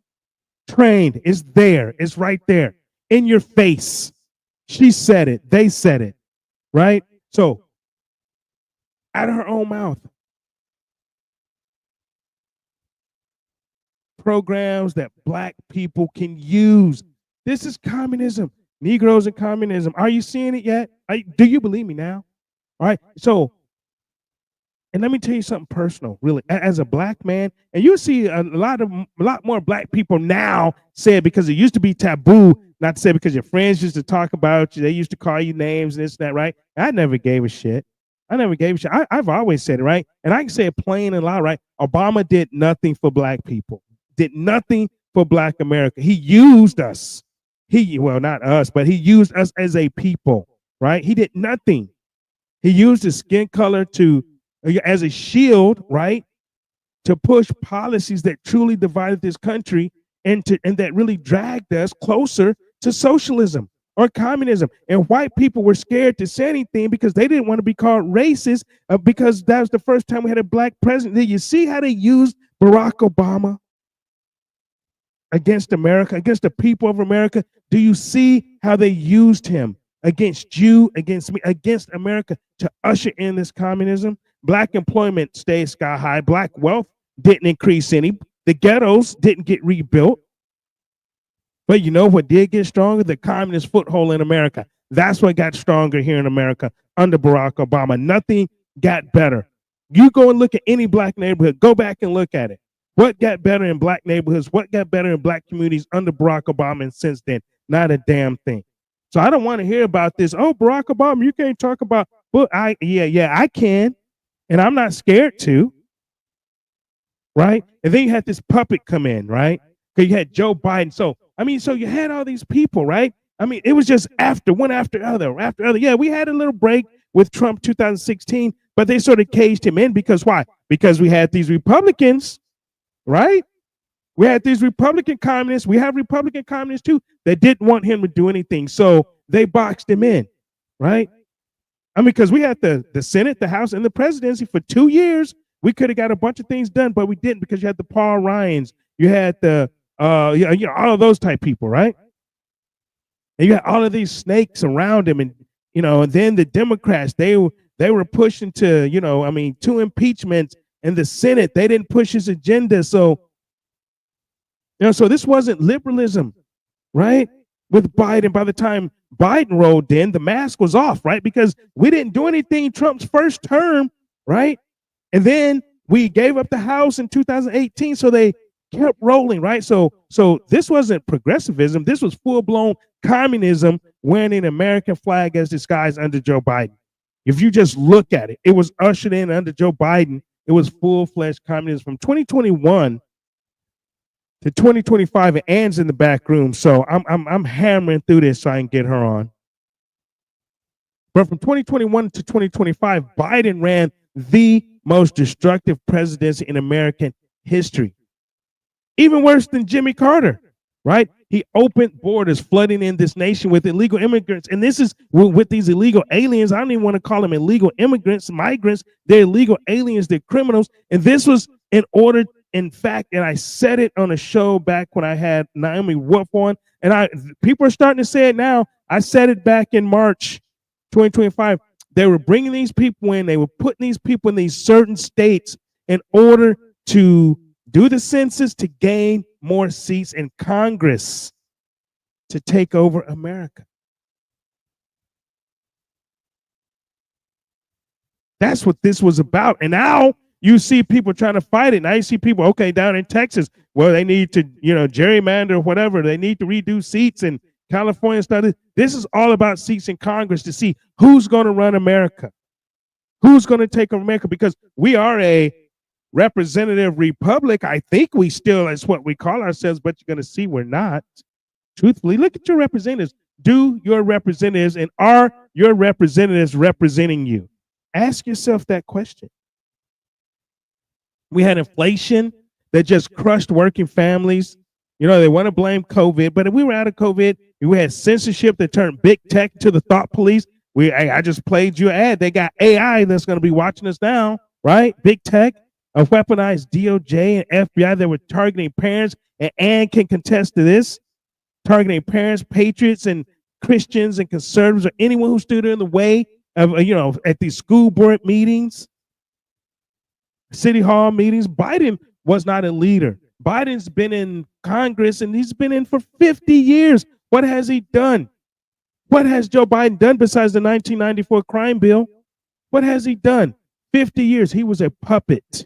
It's there, it's right there, in your face. She said it, they said it, right? So, out of her own mouth. Programs that Black people can use. This is communism. Negroes and communism. Are you seeing it yet? Do you believe me now? All right. So, and let me tell you something personal, really. As a Black man, and you see a lot more Black people now say it, because it used to be taboo not to say, because your friends used to talk about you. They used to call you names and this and that, right? I never gave a shit. I've always said it, right? And I can say it plain and loud, right? Obama did nothing for Black people. Did nothing for Black America. He used us. Well, not us, but he used us as a people, right? He did nothing. He used his skin color as a shield, right? To push policies that truly divided this country and that really dragged us closer to socialism or communism. And white people were scared to say anything because they didn't want to be called racist, because that was the first time we had a Black president. Did you see how they used Barack Obama against America, against the people of America? Do you see how they used him against you, against me, against America, to usher in this communism? Black employment stayed sky high. Black wealth didn't increase any. The ghettos didn't get rebuilt. But you know what did get stronger? The communist foothold in America. That's what got stronger here in America under Barack Obama. Nothing got better. You go and look at any Black neighborhood. Go back and look at it. What got better in black neighborhoods? What got better in black communities under Barack Obama? And since then, not a damn thing. So I don't want to hear about this. Oh, Barack Obama, you can't talk about. Well, I can, and I'm not scared to. Right? And then you had this puppet come in, right? Because you had Joe Biden. So you had all these people, right? I mean, it was just one after other. Yeah, we had a little break with Trump 2016, but they sort of caged him in because why? Because we had these Republicans, right? We had these Republican communists. We have Republican communists too that didn't want him to do anything. So they boxed him in, right? I mean, because we had the Senate, the House, and the presidency for 2 years. We could have got a bunch of things done, but we didn't because you had the Paul Ryans, you had the all of those type people, right? And you had all of these snakes around him, and and then the Democrats, they were pushing to 2 impeachments, and the Senate, they didn't push his agenda. So so this wasn't liberalism, right? With Biden, by the time Biden rolled in, the mask was off, right? Because we didn't do anything Trump's first term, right? And then we gave up the House in 2018, so they kept rolling, right? So this wasn't progressivism. This was full-blown communism wearing an American flag as disguise under Joe Biden. If you just look at it, it was ushered in under Joe Biden. It was full-fledged communism from 2021 to 2025. And Ann's in the back room, so I'm hammering through this so I can get her on. But from 2021 to 2025, Biden ran the most destructive presidency in American history. Even worse than Jimmy Carter, right? He opened borders, flooding in this nation with illegal immigrants. And this is with these illegal aliens. I don't even want to call them illegal immigrants, migrants. They're illegal aliens. They're criminals. And this was in order, in fact, and I said it on a show back when I had Naomi Wolf on, and people are starting to say it now. I said it back in March 2025. They were bringing these people in. They were putting these people in these certain states in order to do the census to gain more seats in Congress to take over America. That's what this was about. And now you see people trying to fight it. Now you see people, okay, down in Texas, well, they need to, gerrymander or whatever. They need to redo seats in California stuff. This is all about seats in Congress to see who's going to run America, who's going to take over America, because we are a representative republic. I think we still, that's what we call ourselves, but you're going to see we're not. Truthfully, look at your representatives. Do your representatives, and are your representatives representing you? Ask yourself that question. We had inflation that just crushed working families. They want to blame COVID, but if we were out of COVID, we had censorship that turned big tech to the thought police. I just played your ad. They got AI that's going to be watching us now, right? Big tech, a weaponized DOJ and FBI that were targeting parents, and Ann can contest to this, targeting parents, patriots, and Christians and conservatives, or anyone who stood in the way of, at these school board meetings, city hall meetings. Biden was not a leader. Biden's been in Congress, and he's been in for 50 years. What has he done? What has Joe Biden done besides the 1994 crime bill? What has he done? 50 years. He was a puppet.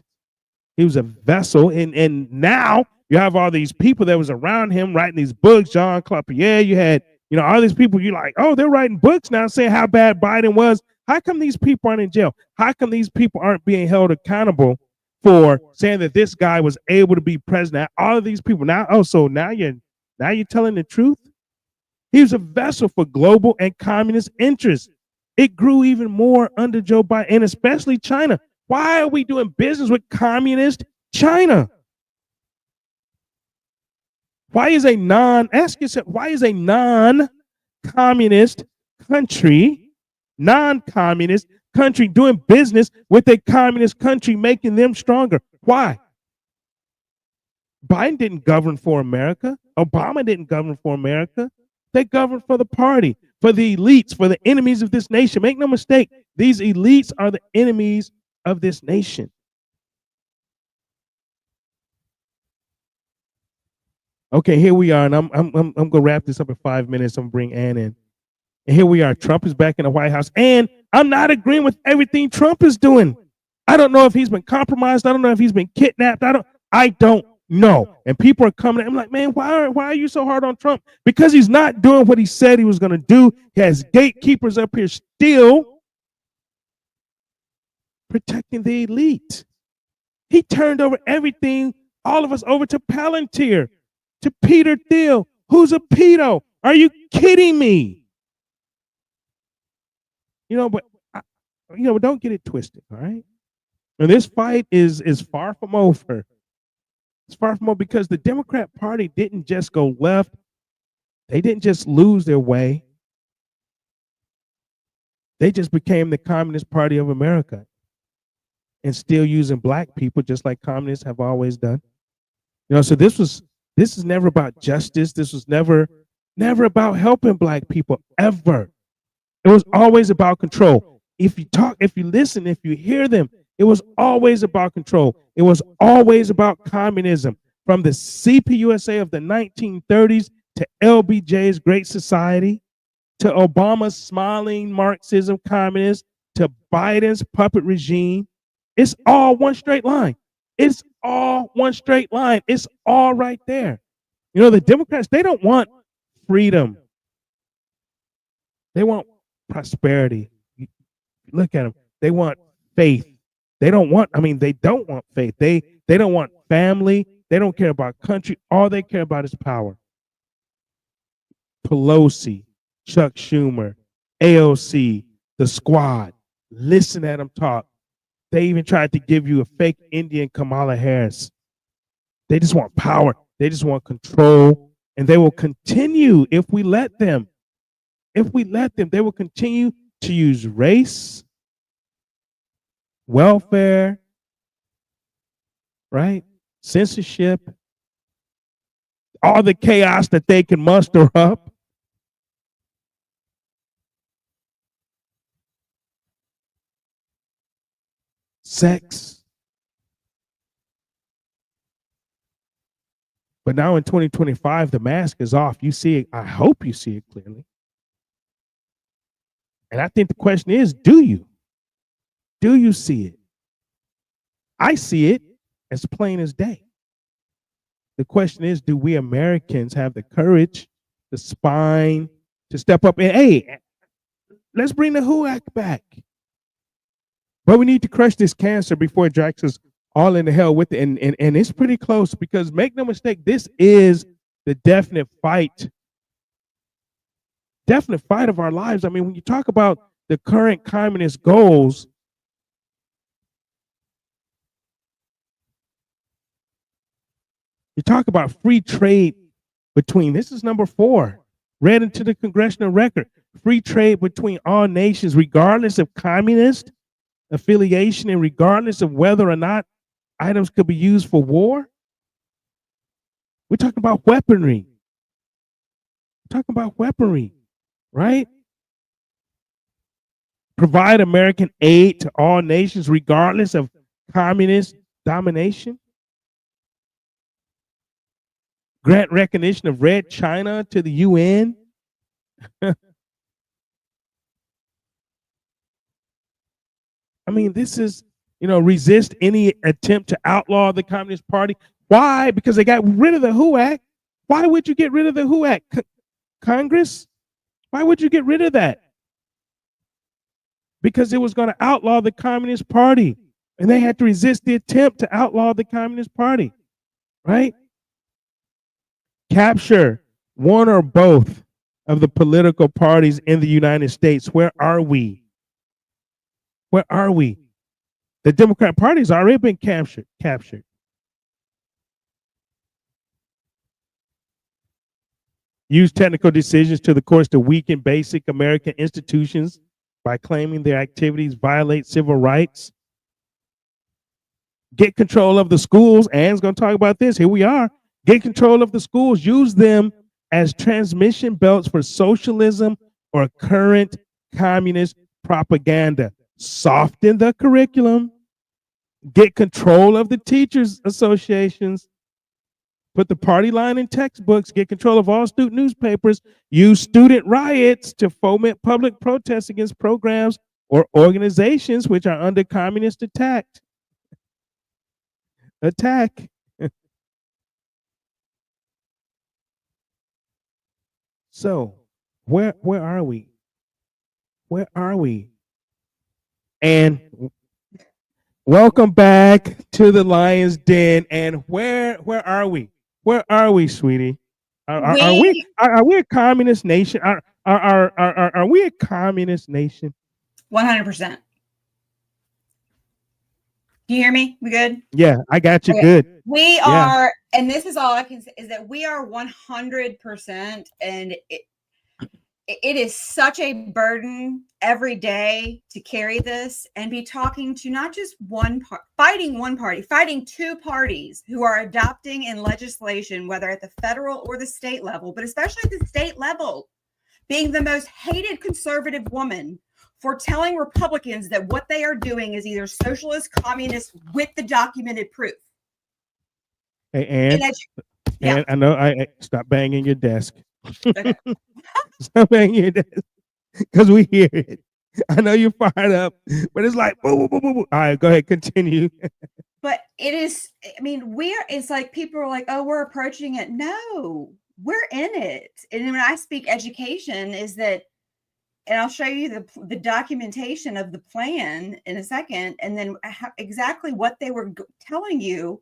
He was a vessel. And now you have all these people that was around him writing these books. Jean Claude Pierre, you had, all these people, you're like, oh, they're writing books now saying how bad Biden was. How come these people aren't in jail? How come these people aren't being held accountable for saying that this guy was able to be president? All of these people now, so now you're telling the truth? He was a vessel for global and communist interests. It grew even more under Joe Biden, and especially China. Why are we doing business with communist China? Why is a non-communist country doing business with a communist country, making them stronger? Why? Biden didn't govern for America. Obama didn't govern for America. They govern for the party, for the elites, for the enemies of this nation. Make no mistake, these elites are the enemies of this nation. Okay, here we are, and I'm gonna wrap this up in 5 minutes. I'm gonna bring Ann in. And here we are. Trump is back in the White House, and I'm not agreeing with everything Trump is doing. I don't know if he's been compromised. I don't know if he's been kidnapped. I don't know. And people are coming. I'm like, man, why are you so hard on Trump? Because he's not doing what he said he was going to do. He has gatekeepers up here still protecting the elite. He turned over everything, all of us over to Palantir, to Peter Thiel, who's a pedo. Are you kidding me? But don't get it twisted, all right? And this fight is far from over. It's far from over because the Democrat Party didn't just go left. They didn't just lose their way. They just became the Communist Party of America and still using black people just like communists have always done. So this is never about justice. This was never about helping black people ever. It was always about control. If you talk, if you listen, if you hear them, it was always about control. It was always about communism. From the CPUSA of the 1930s to LBJ's Great Society, to Obama's smiling Marxism communist, to Biden's puppet regime. It's all one straight line. It's all one straight line. It's all right there. The Democrats, they don't want freedom. They want prosperity. Look at them. They want faith. They don't want faith. They don't want family. They don't care about country. All they care about is power. Pelosi, Chuck Schumer, AOC, the squad. Listen at them talk. They even tried to give you a fake Indian Kamala Harris. They just want power. They just want control. And they will continue if we let them. If we let them, they will continue to use race, welfare, right? Censorship, all the chaos that they can muster up. Sex. But now in 2025, the mask is off. You see it. I hope you see it clearly. And I think the question is, do you? Do you see it? I see it as plain as day. The question is, do we Americans have the courage, the spine to step up and, hey, let's bring the HUAC back. But we need to crush this cancer before it drags us all into hell with it. And it's pretty close because make no mistake, this is the definite fight of our lives. I mean, when you talk about the current communist goals, you talk about free trade between, this is number 4, read into the congressional record, free trade between all nations, regardless of communist affiliation and regardless of whether or not items could be used for war. We're talking about weaponry. We're talking about weaponry, right? Provide American aid to all nations, regardless of communist domination. Grant recognition of Red China to the UN. I mean, this is, resist any attempt to outlaw the Communist Party. Why? Because they got rid of the HUAC. Why would you get rid of the HUAC? Congress? Why would you get rid of that? Because it was going to outlaw the Communist Party. And they had to resist the attempt to outlaw the Communist Party. Right? Capture one or both of the political parties in the United States. Where are we? Where are we? The Democrat Party has already been captured. Use technical decisions to the courts to weaken basic American institutions by claiming their activities violate civil rights. Get control of the schools. Ann's going to talk about this. Here we are. Get control of the schools. Use them as transmission belts for socialism or current communist propaganda. Soften the curriculum. Get control of the teachers' associations. Put the party line in textbooks. Get control of all student newspapers. Use student riots to foment public protests against programs or organizations which are under communist attack. So where are we? Where are we? And welcome back to the Lion's Den. And where are we? Where are we, sweetie? Are we a communist nation? Are we a communist nation? 100%. Do you hear me? We good? Yeah, I got you. Okay. Good. We Yeah. are, and this is all I can say is that we are 100%, and it is such a burden every day to carry this and be talking to not just fighting one party, fighting two parties who are adopting in legislation, whether at the federal or the state level, but especially at the state level, being the most hated conservative woman for telling Republicans that what they are doing is either socialist, communist with the documented proof. Hey, and I know I stop banging your desk. Okay. Stop banging your desk because we hear it. I know you're fired up, but it's like boo, boo, boo, boo, boo. All right, go ahead, continue. But it is, I mean, it's like people are like, oh, we're approaching it. No, we're in it. And when I speak education is that, and I'll show you the documentation of the plan in a second, and then exactly what they were telling you.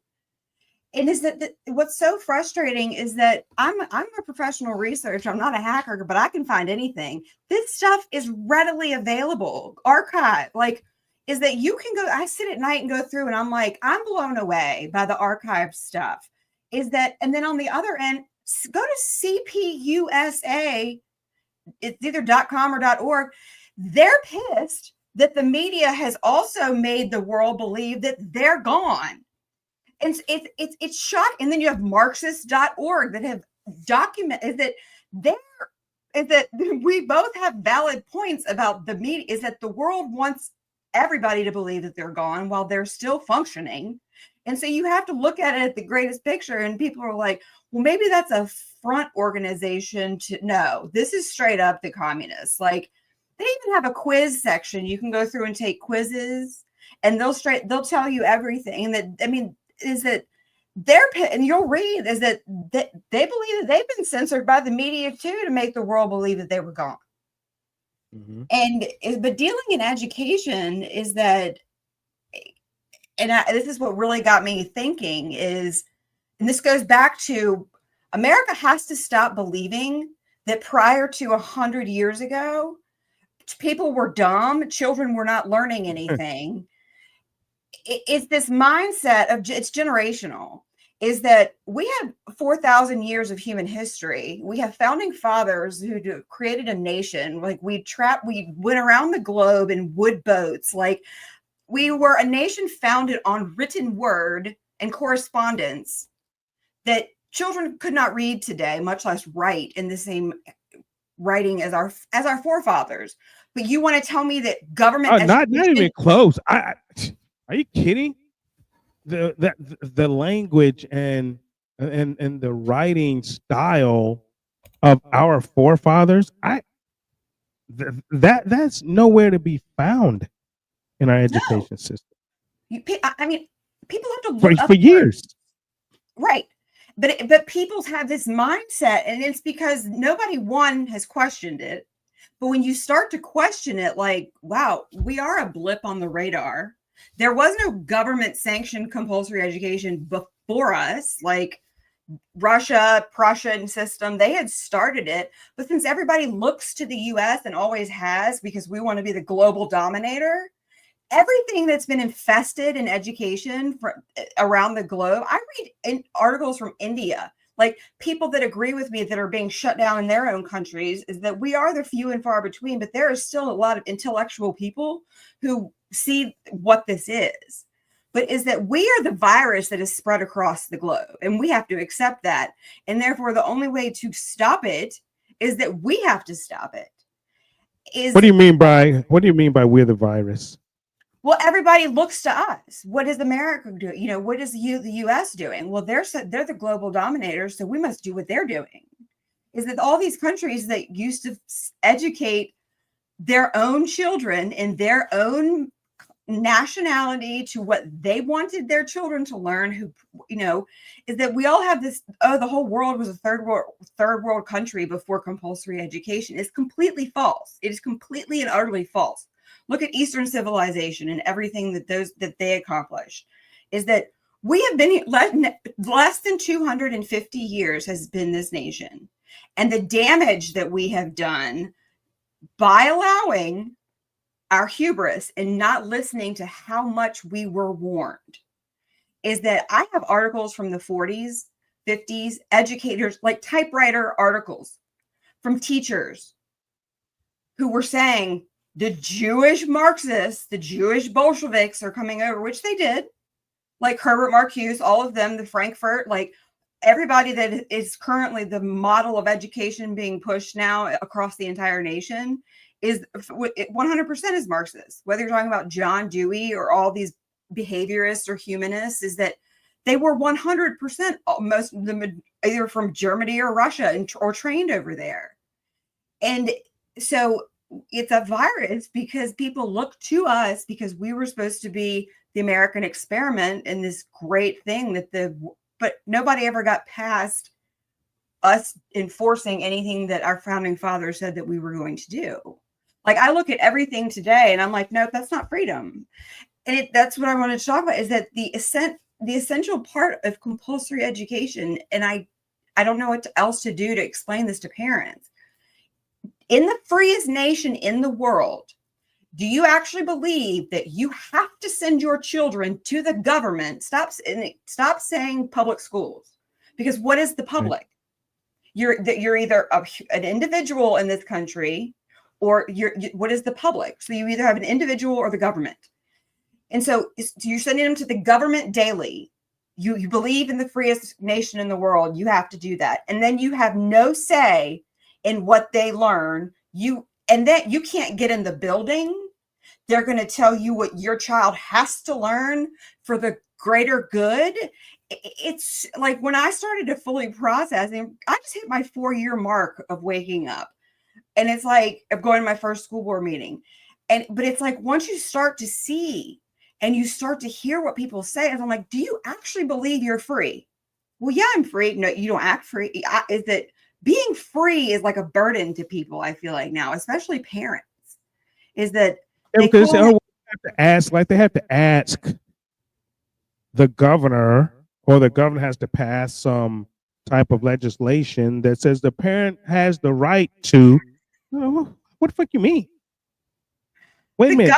And is that what's so frustrating is that I'm a professional researcher. I'm not a hacker, but I can find anything. This stuff is readily available. Archive, like, is that you can go. I sit at night and go through, and I'm like, I'm blown away by the archive stuff. Is that, and then on the other end, go to CPUSA. It's either .com or .org. They're pissed that the media has also made the world believe that they're gone. And it's shocking. And then you have Marxist.org that have documented that we both have valid points about the media, is that the world wants everybody to believe that they're gone while they're still functioning. And so you have to look at it at the greatest picture, and people are like, well, maybe that's a front organization to no, this is straight up the communists. Like, they even have a quiz section. You can go through and take quizzes, and they'll tell you everything. And that, I mean, is that and you'll read is that they believe that they've been censored by the media too to make the world believe that they were gone. Mm-hmm. But dealing in education is that, and this is what really got me thinking is, and this goes back to America has to stop believing that prior to 100 years ago, people were dumb, children were not learning anything. It's this mindset of, it's generational, is that we have 4,000 years of human history. We have founding fathers who created a nation. Like, we went around the globe in wood boats. Like, we were a nation founded on written word and correspondence that children could not read today, much less write in the same writing as our forefathers. But you want to tell me that government not even close. Are you kidding? The language and the writing style of our forefathers, that's nowhere to be found in our education system. I mean, people have to look up for years, right? But people have this mindset, and it's because nobody has questioned it. But when you start to question it, like, wow, we are a blip on the radar. There was no government sanctioned compulsory education before us, like Russia, Prussian system. They had started it. But since everybody looks to the US and always has, because we want to be the global dominator, everything that's been infested in education around the globe, I read articles from India, like people that agree with me that are being shut down in their own countries, is that we are the few and far between, but there is still a lot of intellectual people who see what this is. But is that we are the virus that is spread across the globe, and we have to accept that. And therefore, the only way to stop it is that we have to stop it. What do you mean by we're the virus? Well, everybody looks to us. What is America doing? You know, what is the U.S. doing? Well, they're the global dominators, so we must do what they're doing. Is that all these countries that used to educate their own children in their own nationality to what they wanted their children to learn, who, you know, is that we all have this, oh, the whole world was a third world country before compulsory education. Is completely false. It is completely and utterly false. Look at Eastern civilization and everything that they accomplished. Is that we have been less than 250 years has been this nation, and the damage that we have done by allowing our hubris and not listening to how much we were warned, is that I have articles from the 40s, 50s, educators, like typewriter articles from teachers who were saying the Jewish Marxists, the Jewish Bolsheviks are coming over, which they did, like Herbert Marcuse, all of them, the Frankfurt, like everybody that is currently the model of education being pushed now across the entire nation is 100% is Marxist. Whether you're talking about John Dewey or all these behaviorists or humanists, is that they were 100%, most of them either from Germany or Russia or trained over there. And so it's a virus because people look to us because we were supposed to be the American experiment and this great thing but nobody ever got past us enforcing anything that our founding fathers said that we were going to do. Like, I look at everything today and I'm like, no, that's not freedom. And that's what I wanted to talk about, is that the essential part of compulsory education, and I don't know what else to do to explain this to parents. In the freest nation in the world, do you actually believe that you have to send your children to the government? Stop saying public schools, because what is the public? You're either an individual in this country, or what is the public? So you either have an individual or the government. And so you're sending them to the government daily. You believe in the freest nation in the world, you have to do that. And then you have no say in what they learn. And then you can't get in the building. They're going to tell you what your child has to learn for the greater good. It's like when I started to fully process, and I just hit my 4-year mark of waking up. And it's like of going to my first school board meeting. But it's like once you start to see and you start to hear what people say, and I'm like, do you actually believe you're free? Well, yeah, I'm free. No, you don't act free. Is that being free is like a burden to people, I feel like now, especially parents, is that because they have to ask the governor, or the governor has to pass some type of legislation that says the parent has the right to. What the fuck you mean? Wait a minute.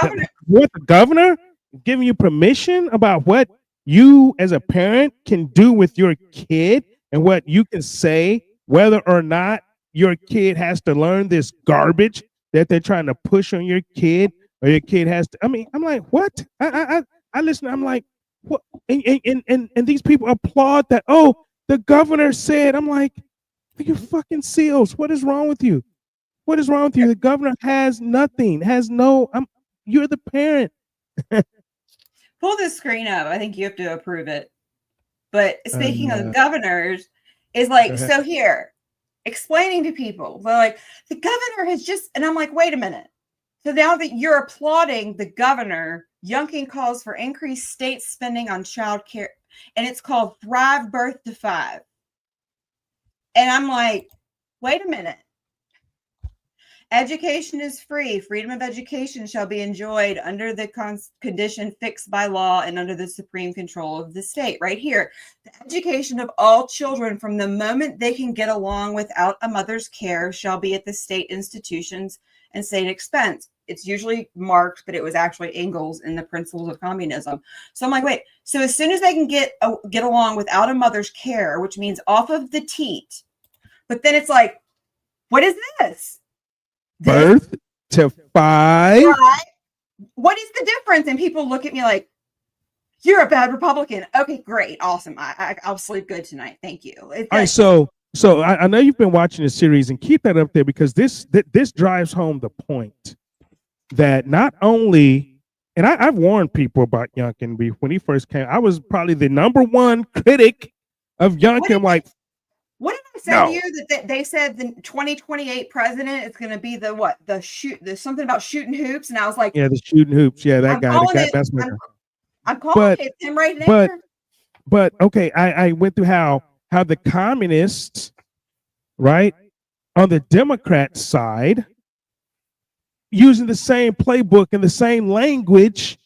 What, the governor giving you permission about what you as a parent can do with your kid and what you can say, whether or not your kid has to learn this garbage that they're trying to push on your kid, or your kid has to. I mean, I'm like, what? I listen. I'm like, what? And these people applaud that. Oh, the governor said. I'm like, you fucking seals. What is wrong with you? What is wrong with you? The governor has nothing. Has no. You're the parent. Pull this screen up. I think you have to approve it. But speaking of governors, is like, so here, explaining to people, they're like, the governor has just, and I'm like, wait a minute. So now that you're applauding the governor, Youngkin calls for increased state spending on child care, and it's called Thrive Birth to 5. And I'm like, wait a minute. Education is free. Freedom of education shall be enjoyed under the condition fixed by law and under the supreme control of the state. Right here, the education of all children from the moment they can get along without a mother's care shall be at the state institutions and state expense. It's usually Marx, but it was actually Engels in the Principles of Communism. So I'm like, wait, so as soon as they can get along without a mother's care, which means off of the teat, but then it's like, what is this? Birth to 5. What is the difference? And people look at me like, you're a bad Republican. Okay, great. Awesome. I'll sleep good tonight. Thank you. All right. So I know you've been watching the series, and keep that up there, because this drives home the point that not only, and I've warned people about Youngkin when he first came. I was probably the #1 critic of Youngkin. What did I said No. to you that they said the 2028 president is going to be the what? The something about shooting hoops, and I was like, Yeah, the shooting hoops. Yeah, that I'm guy. calling it. That's my guy. I'm calling But it him right but there. but okay, I went through how the communists, right, on the Democrat side, using the same playbook and the same language,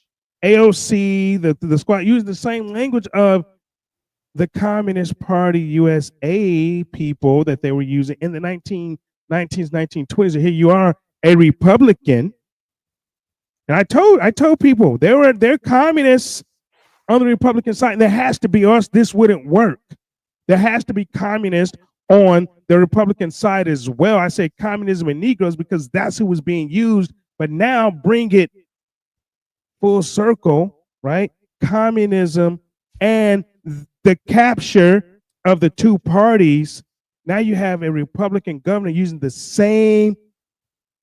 AOC, the squad, using the same language of the Communist Party USA people that they were using in the 1919s, 1920s. And here you are, a Republican. And I told people they're communists on the Republican side, and there has to be us. This wouldn't work. There has to be communists on the Republican side as well. I say communism and Negroes because that's who was being used. But now bring it full circle, right? Communism and the capture of the two parties. Now you have a Republican governor using the same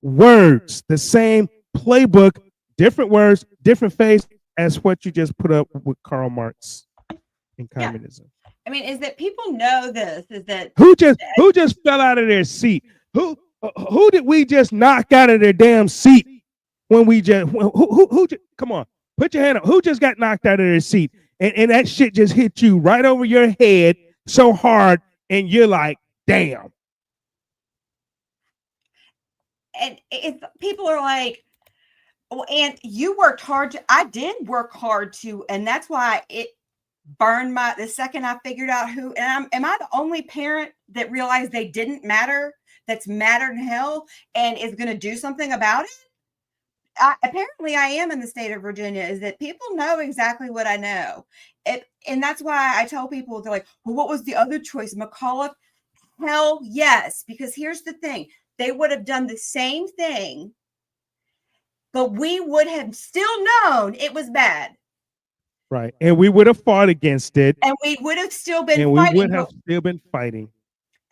words, the same playbook, different words, different face as what you just put up with Karl Marx in communism. Yeah. I mean, is that people know this? Is that who just fell out of their seat? Who did we just knock out of their damn seat when we just who come on, put your hand up. Who just got knocked out of their seat? And that shit just hit you right over your head so hard, and you're like, damn. And if people are like, well, and you worked hard I did work hard too, and that's why it burned the second I figured out who, and am I the only parent that realized they didn't matter, that's mattered in hell and is going to do something about it? Apparently I am in the state of Virginia, is that people know exactly what I know. And that's why I tell people, they're like, well, what was the other choice? McAuliffe? Hell yes, because here's the thing. They would have done the same thing, but we would have still known it was bad. Right. And we would have fought against it. And we would have still been fighting. And we would have still been fighting.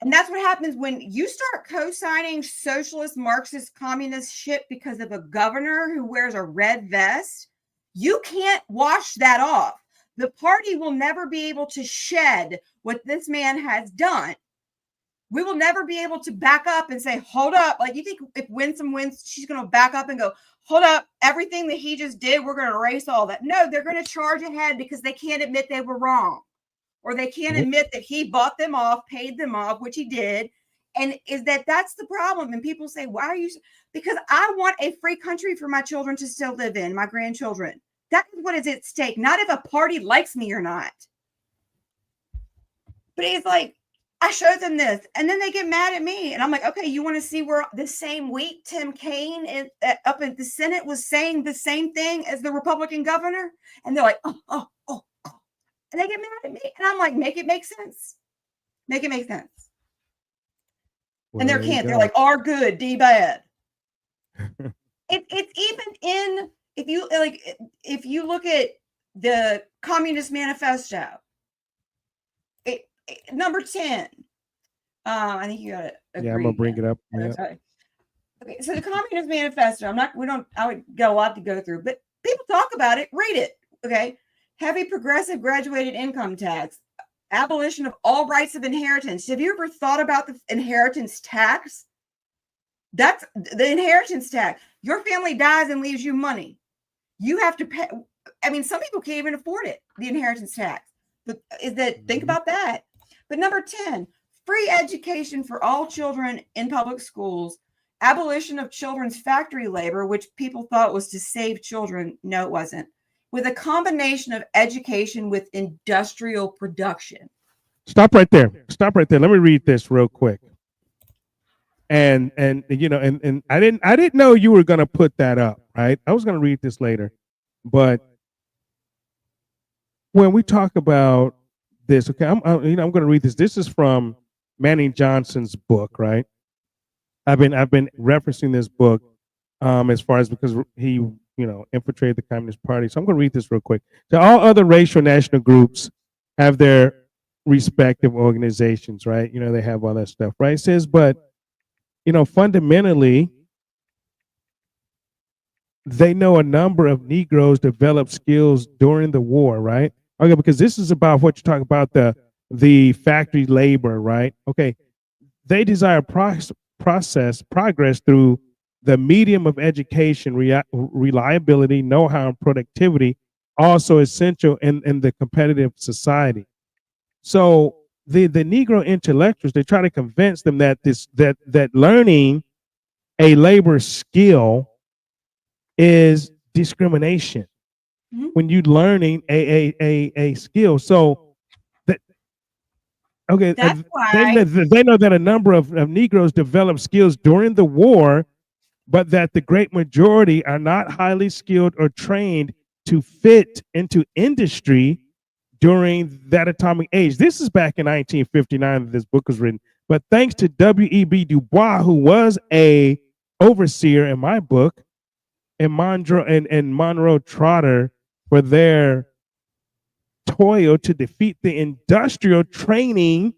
And that's what happens when you start co-signing socialist, Marxist, communist shit because of a governor who wears a red vest. You can't wash that off. The party will never be able to shed what this man has done. We will never be able to back up and say, hold up. Like, you think if Winsome wins, she's going to back up and go, hold up, everything that he just did, we're going to erase all that. No, they're going to charge ahead because they can't admit they were wrong. Or they can't admit that he bought them off, paid them off, which he did. And that's the problem. And people say, why are you? Because I want a free country for my children to still live in, my grandchildren. That is what is at stake. Not if a party likes me or not. But it's like, I showed them this, and then they get mad at me. And I'm like, okay, you want to see where the same week Tim Kaine up in the Senate was saying the same thing as the Republican governor? And they're like, oh. And they get mad at me. And I'm like, make it make sense. Make it make sense. Well, and they're like, R good, D bad. It's even in, if you look at the Communist Manifesto, number 10. I think you got to agree. Yeah, I'm gonna bring it up. Yeah. Okay, so the Communist Manifesto, I would got a lot to go through, but people talk about it, read it. Okay. Heavy progressive graduated income tax, abolition of all rights of inheritance. Have you ever thought about the inheritance tax? That's the inheritance tax. Your family dies and leaves you money. You have to pay. I mean, some people can't even afford it, the inheritance tax. But think about that. But number 10, free education for all children in public schools, abolition of children's factory labor, which people thought was to save children. No, it wasn't. With a combination of education with industrial production. Stop right there. Let me read this real quick. And I didn't know you were gonna put that up, right? I was gonna read this later, but when we talk about this, okay, I'm gonna read this. This is from Manning Johnson's book, right? I've been referencing this book as far as because he infiltrated the Communist Party. So I'm going to read this real quick. So all other racial national groups have their respective organizations, right? They have all that stuff, right? It says, but, fundamentally, they know a number of Negroes developed skills during the war, right? Okay, because this is about what you're talking about, the the factory labor, right? Okay, they desire progress through the medium of education, reliability, know-how, and productivity, also essential in the competitive society. So the Negro intellectuals, they try to convince them that that learning a labor skill is discrimination. Mhm. When you learning a skill, so that okay, That's they why. they know that a number of Negroes developed skills during the war, but that the great majority are not highly skilled or trained to fit into industry during that atomic age. This is back in 1959 that this book was written. But thanks to W.E.B. Du Bois, who was a overseer in my book, and Monroe Trotter for their toil to defeat the industrial training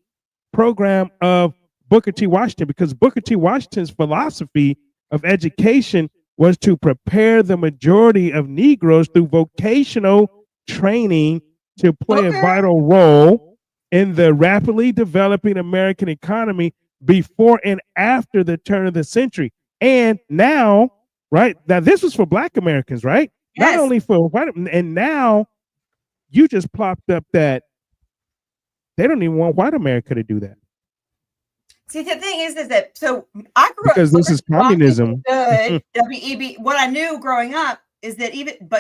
program of Booker T. Washington, because Booker T. Washington's philosophy of education was to prepare the majority of Negroes through vocational training to play a vital role in the rapidly developing American economy before and after the turn of the century. And now, right, now this was for Black Americans, right? Yes. Not only for white, and now you just plopped up that they don't even want white America to do that. See, the thing is that so I grew because up this is communism. Good. W.E.B. What I knew growing up is that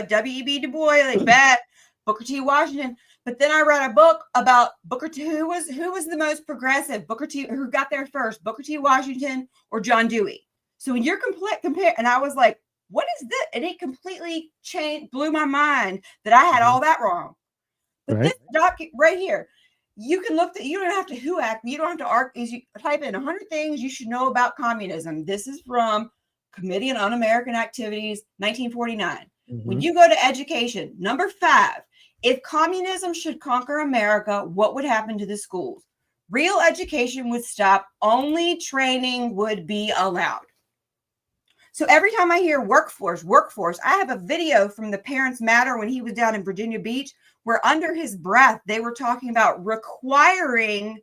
W.E.B. Du Bois, like that, Booker T. Washington. But then I read a book about Booker T. Who was the most progressive? Booker T. Who got there first? Booker T. Washington or John Dewey? So when you're compare, and I was like, what is this? And it completely blew my mind that I had all that wrong. But this doc right here, you can look at, you don't have to you don't have to argue, you type in 100 things you should know about communism. This is from Committee on Un-American Activities, 1949. When you go to education, number 5, if communism should conquer America, what would happen to the schools? Real education would stop, only training would be allowed. So every time I hear workforce, I have a video from the Parents Matter when he was down in Virginia Beach, where under his breath, they were talking about requiring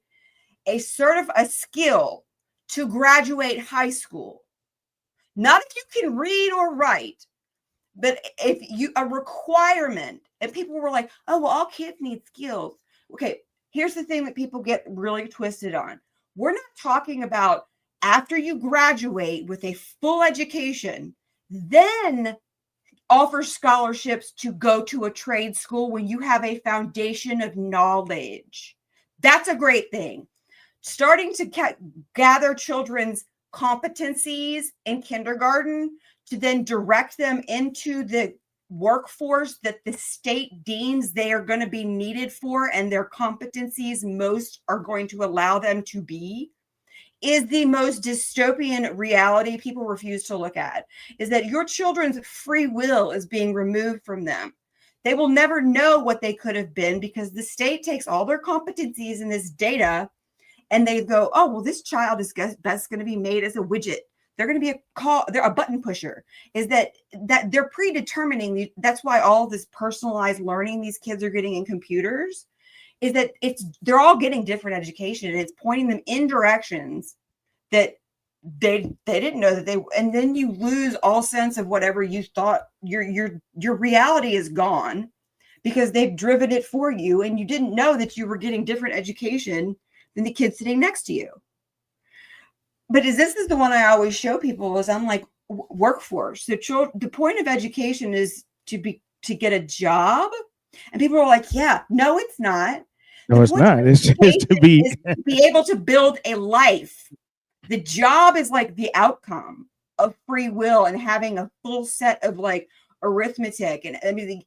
a skill to graduate high school. Not if you can read or write, but a requirement. And people were like, oh, well, all kids need skills. Okay, here's the thing that people get really twisted on. We're not talking about after you graduate with a full education, then offer scholarships to go to a trade school when you have a foundation of knowledge. That's a great thing. Starting to gather children's competencies in kindergarten to then direct them into the workforce that the state deems they are going to be needed for and their competencies most are going to allow them to be, is the most dystopian reality people refuse to look at, is that your children's free will is being removed from them. They will never know what they could have been because the state takes all their competencies in this data and they go, oh, well, this child is best going to be made as a widget. They're going to be they're a button pusher. Is that they're predetermining. That's why all this personalized learning these kids are getting in computers is that they're all getting different education and it's pointing them in directions that they didn't know that and then you lose all sense of whatever you thought your reality is gone because they've driven it for you and you didn't know that you were getting different education than the kid sitting next to you. But this is the one I always show people is I'm like workforce. So the point of education is to get a job. And people are like, yeah, no, it's not. No, it's not. It's just to be able to build a life. The job is like the outcome of free will and having a full set of like arithmetic and I mean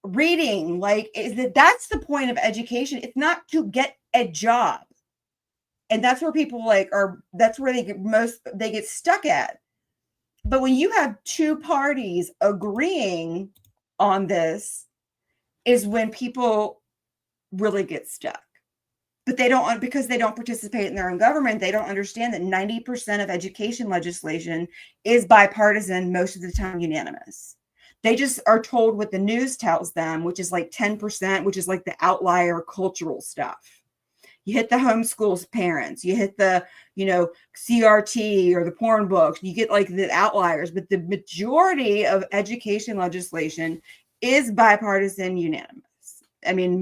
reading. Like that's the point of education. It's not to get a job, and that's where people that's where they get stuck at. But when you have two parties agreeing on this, is when people really get stuck. But they don't, because they don't participate in their own government, they don't understand that 90% of education legislation is bipartisan, most of the time unanimous. They just are told what the news tells them, which is like 10%, which is like the outlier cultural stuff. You hit the homeschool parents, you hit the, CRT or the porn books, you get like the outliers, but the majority of education legislation is bipartisan, unanimous. I mean,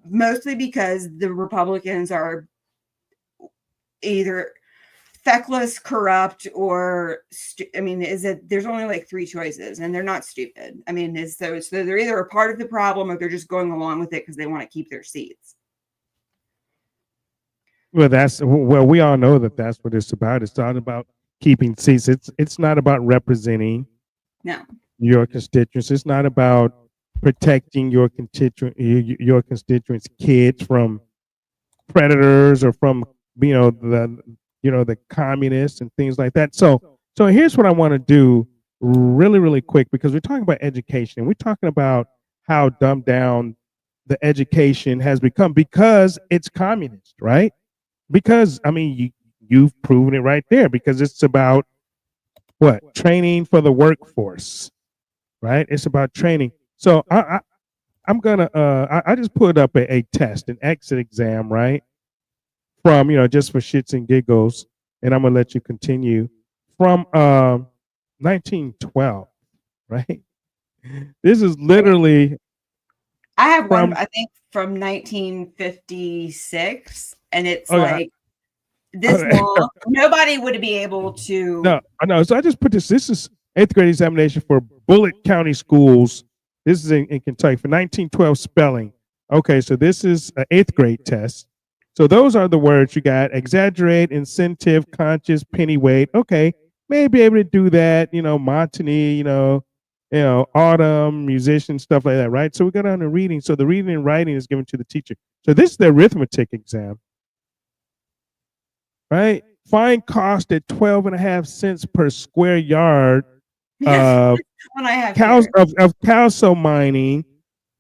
mostly because the Republicans are either feckless, corrupt, or there's only like three choices, and they're not stupid. I mean, so they're either a part of the problem or they're just going along with it because they want to keep their seats. Well, we all know that that's what it's about. It's not about keeping seats. It's not about representing your constituents. It's not about protecting your constituents' kids from predators or from the communists and things like that. So here's what I want to do really, really quick, because we're talking about education. We're talking about how dumbed down the education has become because it's communist, right? Because, you've proven it right there, because it's about what? Training for the workforce, right? It's about training. So I'm going to, I just put up a test, an exit exam, right? From, just for shits and giggles, and I'm going to let you continue, from 1912, right? This is literally. I have one, I think, from 1956, and it's like this long. Nobody would be able to. No, I know. So I just put this. This is 8th grade examination for Bullitt County Schools. This is in Kentucky for 1912 spelling. Okay, so this is an 8th grade test. So those are the words you got: exaggerate, incentive, conscious, pennyweight. Okay, may be able to do that. Montagne, autumn, musician, stuff like that, right? So we got on the reading. So the reading and writing is given to the teacher. So this is the arithmetic exam, right? Find cost at 12.5 cents per square yard of calcium mining.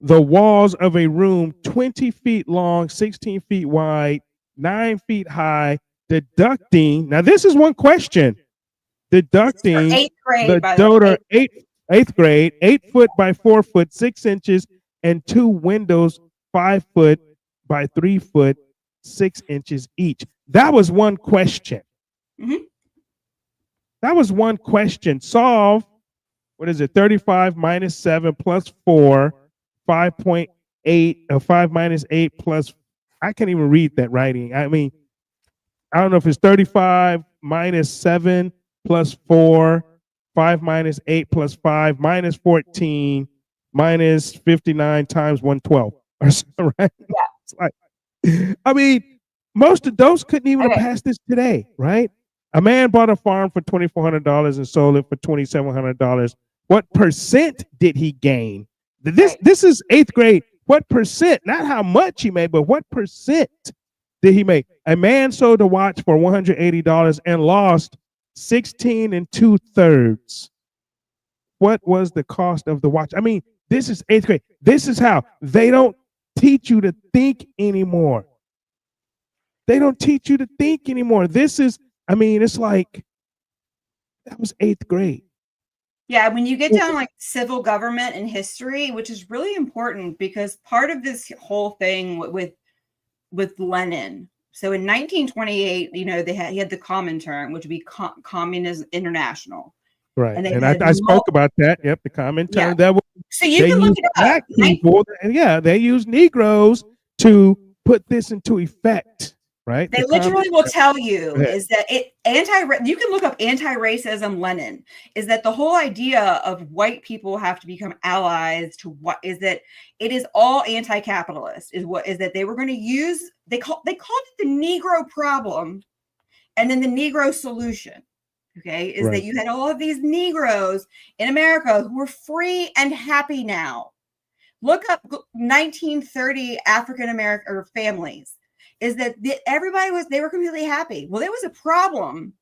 The walls of a room 20 feet long, 16 feet wide, 9 feet high, deducting. Now, this is one question. Deducting 8th grade, the donor, 8th grade, 8 foot by 4 foot, 6 inches, and 2 windows, 5 foot by 3 foot, 6 inches each. That was one question. Mm-hmm. That was one question. Solve, 35 minus 7 plus 4, 5.8, 5 minus 8 plus, I can't even read that writing. I don't know if it's 35 minus 7 plus 4, 5 minus 8 plus 5 minus 14 minus 59 times 112. Right? Yeah. It's like, most of those couldn't even have passed this today, right? A man bought a farm for $2,400 and sold it for $2,700. What percent did he gain? This is 8th grade. What percent? Not how much he made, but what percent did he make? A man sold a watch for $180 and lost 16 2/3. What was the cost of the watch? This is 8th grade. This is how they don't teach you to think anymore. They don't teach you to think anymore. This is, it's like, that was 8th grade. Yeah, when you get down like civil government and history, which is really important because part of this whole thing with Lenin. So in 1928, he had the Comintern, which would be Communism International. Right, and I spoke about that. Yep, the Comintern. Yeah. That was, so you can look it up. Black people, they use Negroes to put this into effect. Right? They literally will tell you is that you can look up anti-racism Lenin, is that the whole idea of white people have to become allies to what is that it is all anti-capitalist is that they were going to use, they called it the Negro problem and then the Negro solution. Okay. Is that you had all of these Negroes in America who were free and happy now. Look up 1930 African-American or families. Is that they were completely happy. Well, there was a problem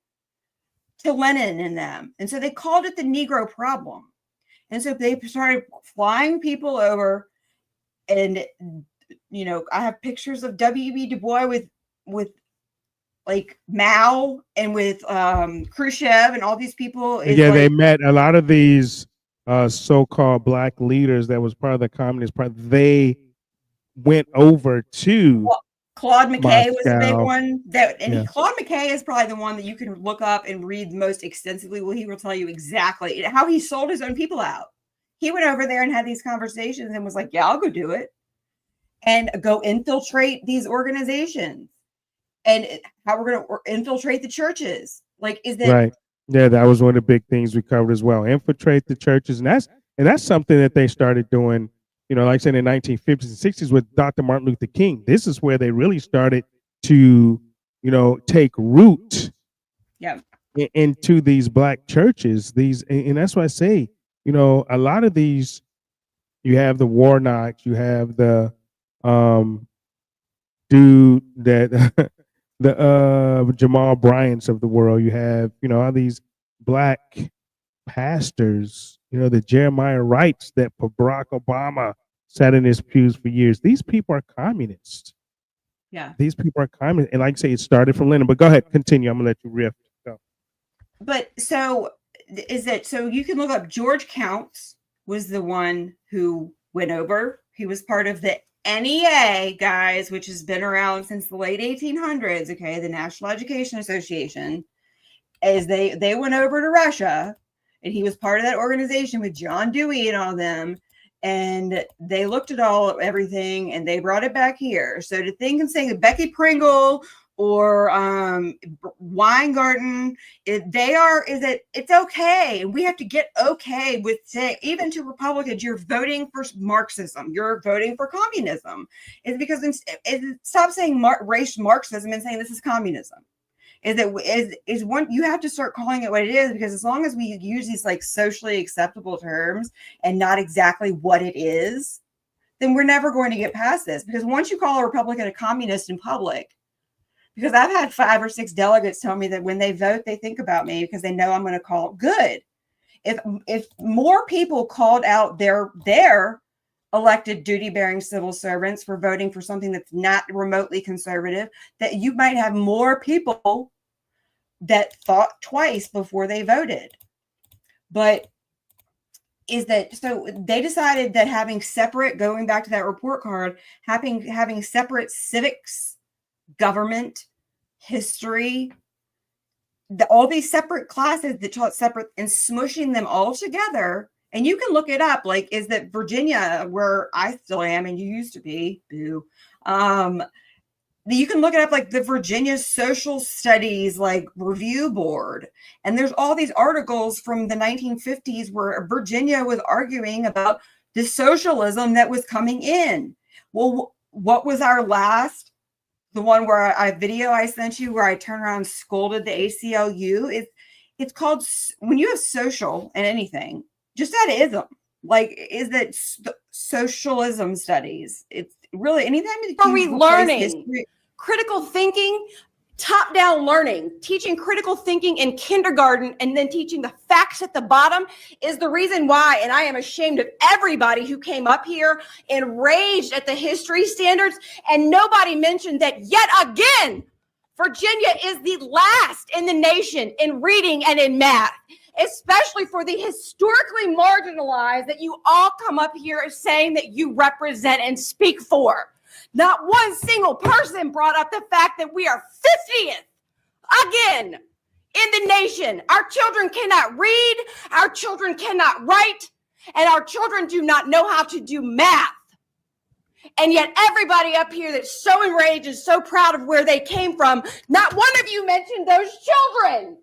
to Lenin and them. And so they called it the Negro problem. And so they started flying people over. And, I have pictures of W.E.B. Du Bois with like Mao and with Khrushchev and all these people. They met a lot of these so-called black leaders that was part of the Communist Party, they went over to Well, Claude McKay was a big Moscow. one. Claude McKay is probably the one that you can look up and read most extensively. Well, he will tell you exactly how he sold his own people out. He went over there and had these conversations and was like, yeah, I'll go do it. And go infiltrate these organizations. And how we're going to infiltrate the churches. Like, is that right? Yeah, that was one of the big things we covered as well. Infiltrate the churches, and that's something that they started doing. Like I said, in the 1950s and 60s with Dr. Martin Luther King. This is where they really started to, take root into these black churches. And that's why I say, a lot of these, you have the Warnocks, you have the dude that the Jamal Bryants of the world, you have, all these black pastors, the Jeremiah Wrights that Barack Obama sat in his pews for years. These people are communists. Yeah. These people are communists. And like I say, it started from Lenin. But go ahead, continue. I'm going to let you riff. Go. But so you can look up George Counts was the one who went over. He was part of the NEA, guys, which has been around since the late 1800s, okay, the National Education Association, as they went over to Russia, and he was part of that organization with John Dewey and all them, and they looked at everything, and they brought it back here. So to think and say that Becky Pringle or Weingarten, it's okay. And we have to get okay with saying, even to Republicans, you're voting for Marxism, you're voting for communism. It's because stop saying race Marxism and saying this is communism. You have to start calling it what it is, because as long as we use these like socially acceptable terms and not exactly what it is, then we're never going to get past this. Because once you call a Republican a communist in public, because I've had 5 or 6 delegates tell me that when they vote, they think about me because they know I'm going to call it good. If more people called out their elected duty-bearing civil servants for voting for something that's not remotely conservative, that you might have more people that thought twice before they voted. But so they decided that having separate, going back to that report card, having separate civics, government, history, all these separate classes that taught separate, and smushing them all together. And you can look it up, like, is that Virginia, where I still am, and you used to be, boo. You can look it up, like the Virginia Social Studies, like, review board. And there's all these articles from the 1950s where Virginia was arguing about the socialism that was coming in. Well, what was our last? The one where I sent you where I turned around and scolded the ACLU. It's called, when you have social and anything, just add ism. Like, is that socialism studies? It's really anytime. Are we learning critical thinking, top-down learning, teaching critical thinking in kindergarten, and then teaching the facts at the bottom is the reason why. And I am ashamed of everybody who came up here enraged at the history standards, and nobody mentioned that yet again, Virginia is the last in the nation in reading and in math, especially for the historically marginalized that you all come up here saying that you represent and speak for. Not one single person brought up the fact that we are 50th again in the nation. Our children cannot read, our children cannot write, and our children do not know how to do math. And yet everybody up here that's so enraged and so proud of where they came from, not one of you mentioned those children.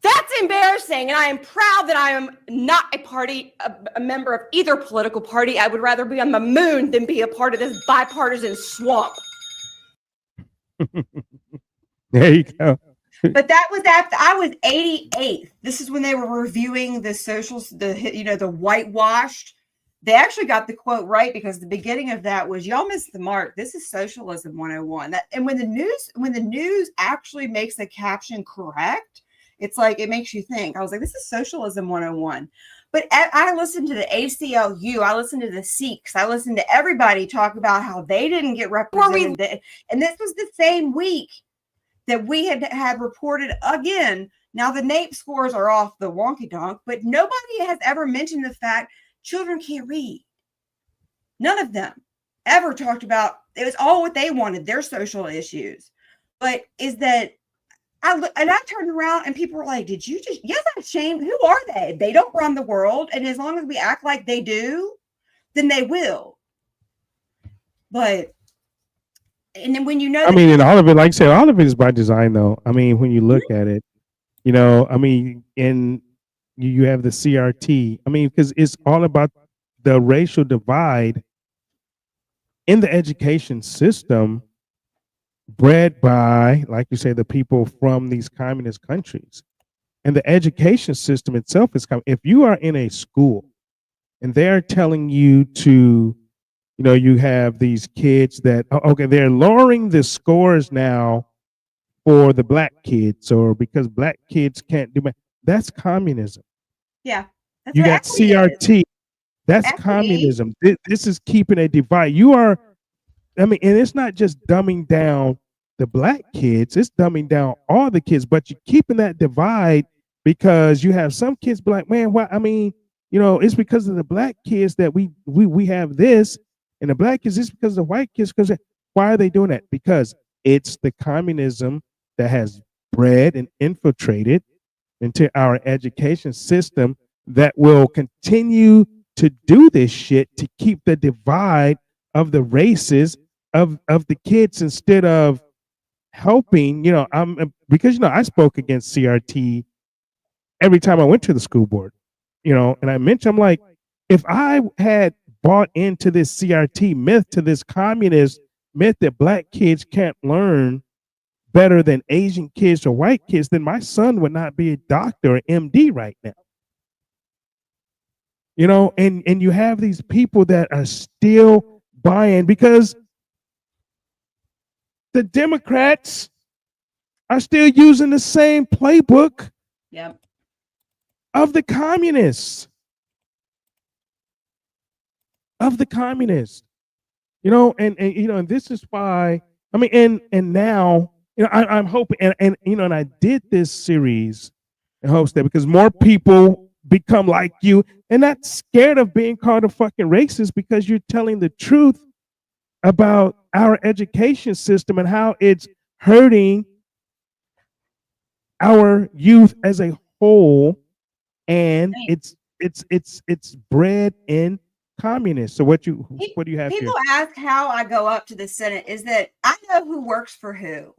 That's embarrassing, and I am proud that I am not a member of either political party. I would rather be on the moon than be a part of this bipartisan swamp. There you go. But that was after I was 88th. This is when they were reviewing the socials, the whitewashed. They actually got the quote right, because the beginning of that was, y'all missed the mark. This is socialism 101. And when the news actually makes the caption correct, it's like, it makes you think. I was like, this is socialism 101. But I listened to the ACLU. I listened to the Sikhs. I listened to everybody talk about how they didn't get represented. And this was the same week that we had reported again, Now the NAEP scores are off the wonky donk, but nobody has ever mentioned the fact children can't read. None of them ever talked about, it was all what they wanted, their social issues. But is that, I turned around and people were like, did you just, yes, I'm ashamed. Who are they? They don't run the world. And as long as we act like they do, then they will. But, and then when you know, I mean, and all of it, like I said, all of it is by design, though. I mean, when you look at it, you know, I mean, and you have the CRT. I mean, because it's all about the racial divide in the education system, bred by, like you say, the people from these communist countries. And the education system itself is coming. If you are in a school and they're telling you to, you know, you have these kids that, okay, they're lowering the scores now for the black kids, or because black kids can't do math. That's communism. yeah, that's You what got equity is. CRT. That's Equity. communism. This is keeping a divide. You are, I mean, and it's not just dumbing down the black kids, it's dumbing down all the kids, but you're keeping that divide because you have some kids be like, man, why? I mean, you know, it's because of the black kids that we have this, and the black kids, it's because of the white kids. Because why are they doing that? Because it's the communism that has bred and infiltrated into our education system that will continue to do this shit to keep the divide of the races of the kids, instead of helping, you know, because, you know, I spoke against CRT every time I went to the school board, you know, and I mentioned, I'm like, if I had bought into this CRT myth, to this communist myth that black kids can't learn better than Asian kids or white kids, then my son would not be a doctor or MD right now. You know, and you have these people that are still buying, because the Democrats are still using the same playbook Yep. of the communists. You know, and you know, and this is why, I mean, and now, you know, I'm hoping, and you know, and I did this series in hopes that because more people become like you and not scared of being called a fucking racist, because you're telling the truth about our education system and how it's hurting our youth as a whole, and it's bred in communists. So what do you have People here? ask how I go up to the Senate, is that I know who works for who.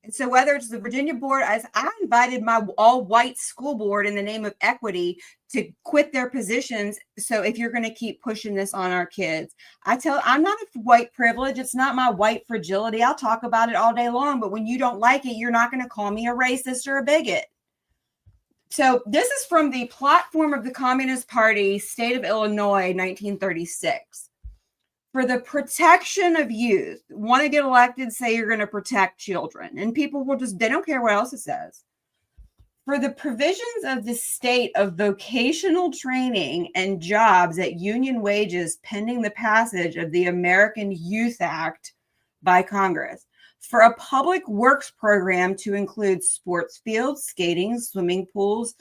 And so whether it's the Virginia board, I invited my all-white school board in the name of equity to quit their positions. So if you're going to keep pushing this on our kids, I'm not a white privilege. It's not my white fragility. I'll talk about it all day long. But when you don't like it, you're not going to call me a racist or a bigot. So this is from the platform of the Communist Party, State of Illinois, 1936. For the protection of youth, want to get elected, say you're going to protect children. And people will just, they don't care what else it says. For the provisions of the state of vocational training and jobs at union wages pending the passage of the American Youth Act by Congress. For a public works program to include sports fields, skating, swimming pools,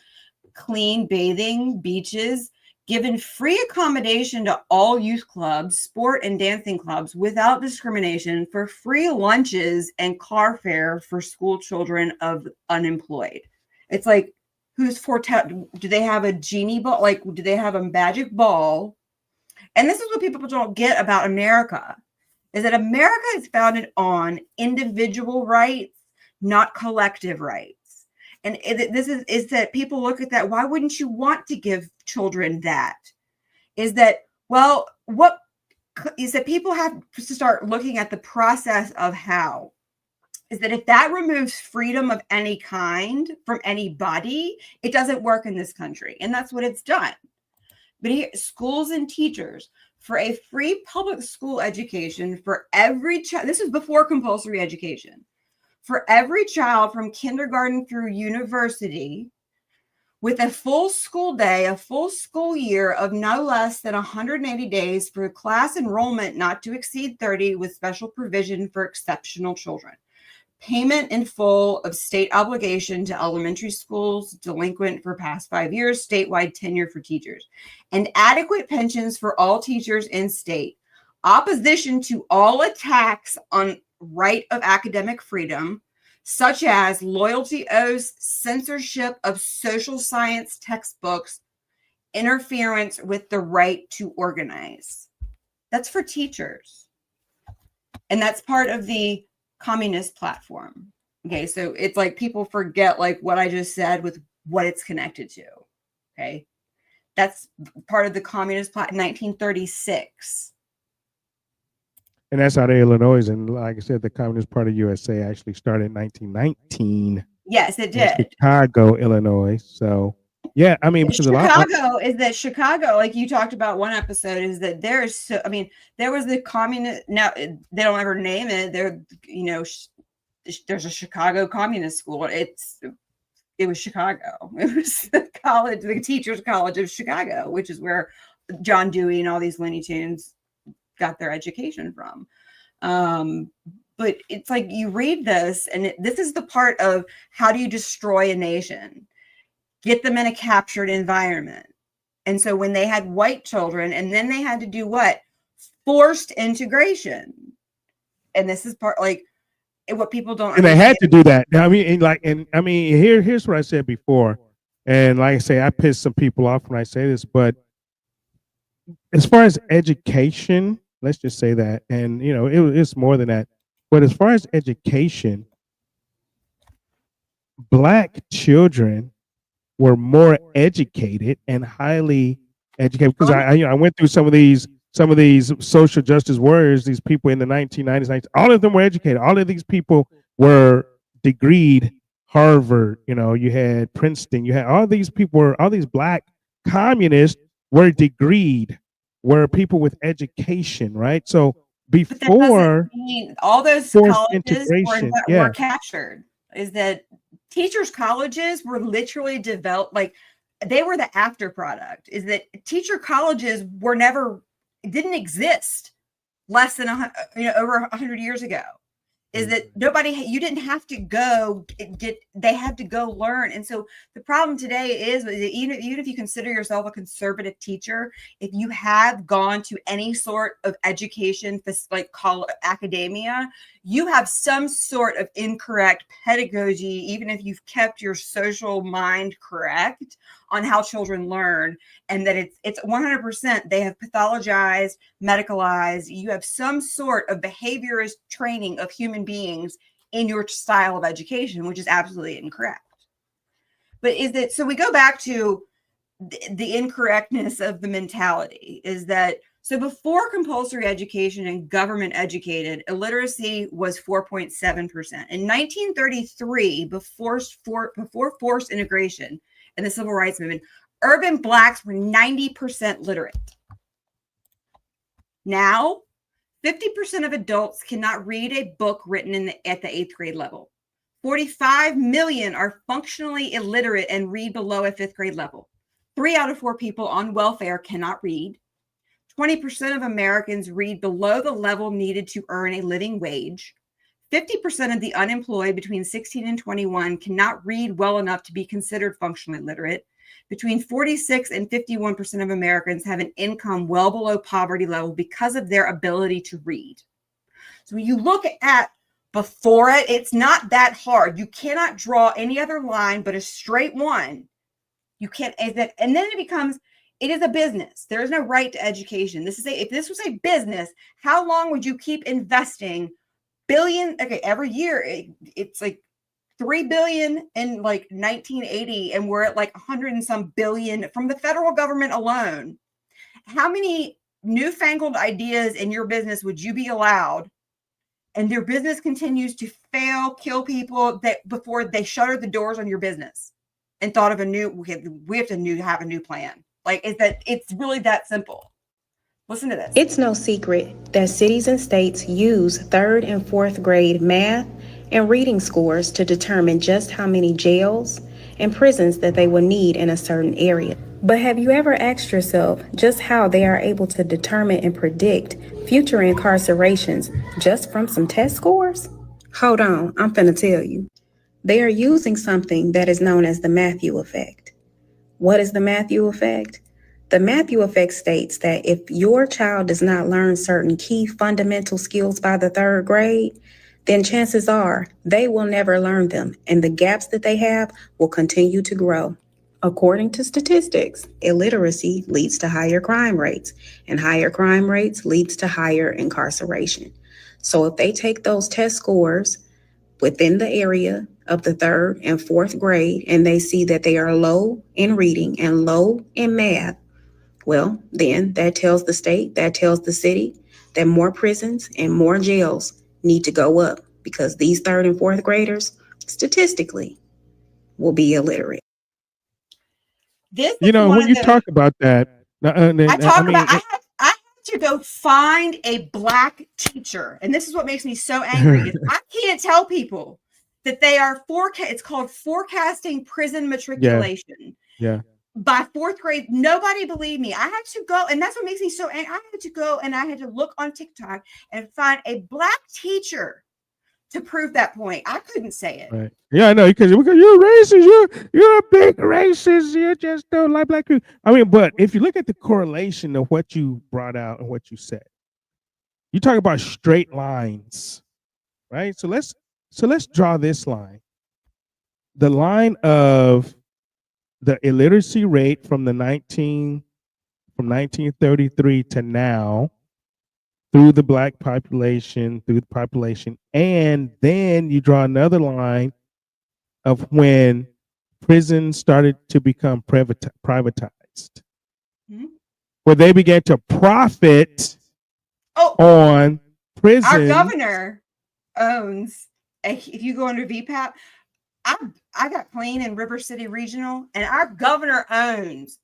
clean bathing, beaches, given free accommodation to all youth clubs, sport and dancing clubs without discrimination, for free lunches and car fare for school children of unemployed. It's like, who's do they have a genie ball? Like, do they have a magic ball? And this is what people don't get about America, is that America is founded on individual rights, not collective rights. And this is that people look at that. Why wouldn't you want to give children that? Is that, well, what is that people have to start looking at the process of how. Is that if that removes freedom of any kind from anybody, it doesn't work in this country. And that's what it's done. But here, schools and teachers, for a free public school education for every child, this is before compulsory education, for every child from kindergarten through university, with a full school day, a full school year of no less than 180 days for class enrollment not to exceed 30, with special provision for exceptional children. payment in full of state obligation to elementary schools delinquent for past 5 years, statewide tenure for teachers, and adequate pensions for all teachers in state, opposition to all attacks on right of academic freedom, such as loyalty oaths, censorship of social science textbooks, interference with the right to organize. That's for teachers. And that's part of the communist platform. Okay, so it's like people forget like what I just said with what it's connected to. Okay, that's part of the communist platform, 1936. And that's out of Illinois. And like I said, the Communist Party of USA actually started in 1919. Yes, it did. In Chicago, Illinois. So, yeah, I mean, because Chicago is that Chicago, like you talked about one episode, is that there's so, I mean, there was the communist, now they don't ever name it. There, you know, there's a Chicago communist school. It was Chicago. It was the college, the Teachers College of Chicago, which is where John Dewey and all these Looney Tunes got their education from. But it's like you read this, and this is the part of how do you destroy a nation? Get them in a captured environment. And so when they had white children, and then they had to do what? Forced integration. And this is part like what people don't. And they had to do that. I mean, here's what I said before. And like I say, I piss some people off when I say this, but as far as education, let's just say that, and you know, it's more than that. But as far as education, Black children were more educated and highly educated, because I went through some of these social justice warriors, these people in the 1990s, all of them were educated. All of these people were degreed. Harvard, you know, you had Princeton, you had all these people all these Black communists were degreed, were people with education, right? So before all those colleges were captured, is that teachers' colleges were literally developed, like they were the after product, is that teacher colleges didn't exist less than over 100 years ago. Is that you didn't have to go they had to go learn. And so the problem today is that even if you consider yourself a conservative teacher, if you have gone to any sort of education, like academia, you have some sort of incorrect pedagogy, even if you've kept your social mind correct on how children learn, and that it's 100% they have pathologized, medicalized. You have some sort of behaviorist training of human beings in your style of education, which is absolutely incorrect. But so we go back to the incorrectness of the mentality, is that so before compulsory education and government educated, illiteracy was 4.7%. In 1933, before forced integration and the civil rights movement, urban Blacks were 90% literate. Now, 50% of adults cannot read a book written at the 8th grade level. 45 million are functionally illiterate and read below a 5th grade level. 3 out of 4 people on welfare cannot read. 20% of Americans read below the level needed to earn a living wage. 50% of the unemployed between 16 and 21 cannot read well enough to be considered functionally literate. Between 46 and 51% of Americans have an income well below poverty level because of their ability to read. So when you look at before it's not that hard. You cannot draw any other line but a straight one. You can't, and then it is a business. There is no right to education. If this was a business, how long would you keep investing billion? Okay, every year it's like 3 billion in like 1980, and we're at like 100 and some billion from the federal government alone. How many newfangled ideas in your business would you be allowed? And your business continues to fail, kill people before they shutter the doors on your business and thought of we have to have a new plan. Like, it's really that simple. Listen to this. It's no secret that cities and states use 3rd and 4th grade math and reading scores to determine just how many jails and prisons that they will need in a certain area. But have you ever asked yourself just how they are able to determine and predict future incarcerations just from some test scores? Hold on, I'm finna tell you. They are using something that is known as the Matthew effect. What is the Matthew effect? The Matthew effect states that if your child does not learn certain key fundamental skills by the 3rd grade, then chances are they will never learn them, and the gaps that they have will continue to grow. According to statistics, illiteracy leads to higher crime rates, and higher crime rates leads to higher incarceration. So if they take those test scores within the area of the 3rd and 4th grade and they see that they are low in reading and low in math, well, then that tells the state, that tells the city that more prisons and more jails need to go up because these 3rd and 4th graders statistically will be illiterate. This You is know, one when of you the talk about that, I talk about. mean, I had to go find a black teacher, and this is what makes me so angry. Is I can't tell people that they are It's called forecasting prison matriculation. yeah. By 4th grade, nobody believed me. I had to go, and that's what makes me so angry. I had to go and I had to look on TikTok and find a black teacher to prove that point. I couldn't say it. Right. Yeah, I know, because you're racist. You're a big racist. You just don't like black people. I mean, but if you look at the correlation of what you brought out and what you said, you talk about straight lines, right? So let's draw this line. The line of the illiteracy rate from 1933 to now, through the black population, and then you draw another line of when prisons started to become privatized, where they began to profit on prisons. Our governor owns, if you go under VPAP, I got clean in River City Regional, and our governor owns,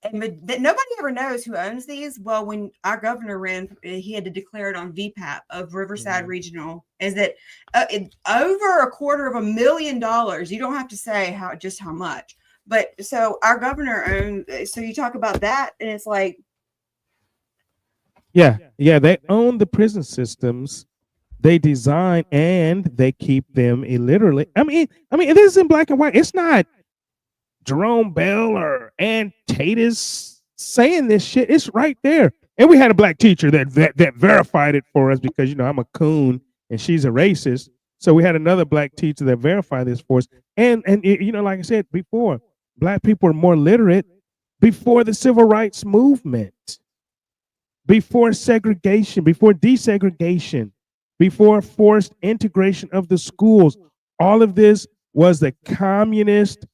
and nobody ever knows who owns these. Well, when our governor ran, he had to declare it on VPAP of Riverside Regional, is that over $250,000. You don't have to say how much, but so our governor owned. So you talk about that, and it's like, yeah, they own the prison systems. They design and they keep them illiterate. I mean, it is in black and white. It's not Jerome Bell or Ann Tatus saying this shit. It's right there. And we had a black teacher that verified it for us because, you know, I'm a coon and she's a racist. So we had another black teacher that verified this for us. And you know, like I said before, black people are more literate before the civil rights movement, before segregation, before desegregation, before forced integration of the schools. All of this was the communist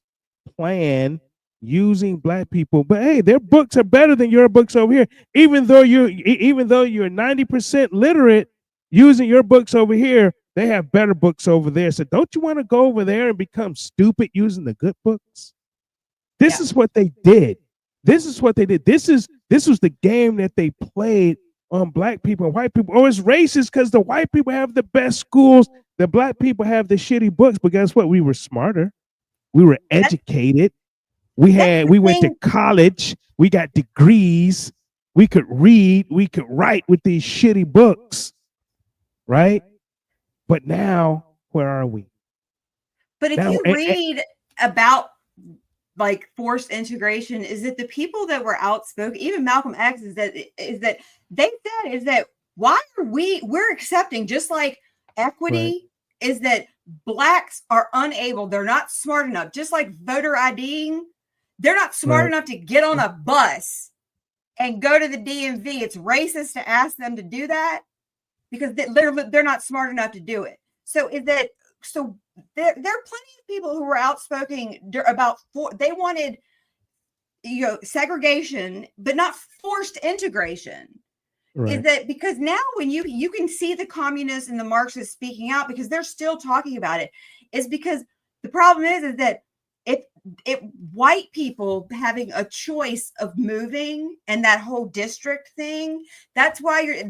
plan using black people. But hey, their books are better than your books over here. Even though you're 90% literate, using your books over here, they have better books over there. So don't you want to go over there and become stupid using the good books? This is what they did. This was the game that they played on black people and white people. Oh, it's racist because the white people have the best schools, the black people have the shitty books. But guess what? We were smarter. We were educated. We went to college. We got degrees. We could read. We could write with these shitty books, right? But now, where are we? But if you read about like forced integration, is that the people that were outspoken, even Malcolm X, is that they said is that why are we're accepting, just like equity, right, is that blacks are unable, they're not smart enough, just like voter IDing, they're not smart enough to get on a bus and go to the DMV. It's racist to ask them to do that because they're not smart enough to do it. So there are plenty of people who were outspoken about they wanted, you know, segregation, but not forced integration. Right. Is that because now when you can see the communists and the Marxists speaking out because they're still talking about it, is because the problem is that if white people having a choice of moving and that whole district thing, that's why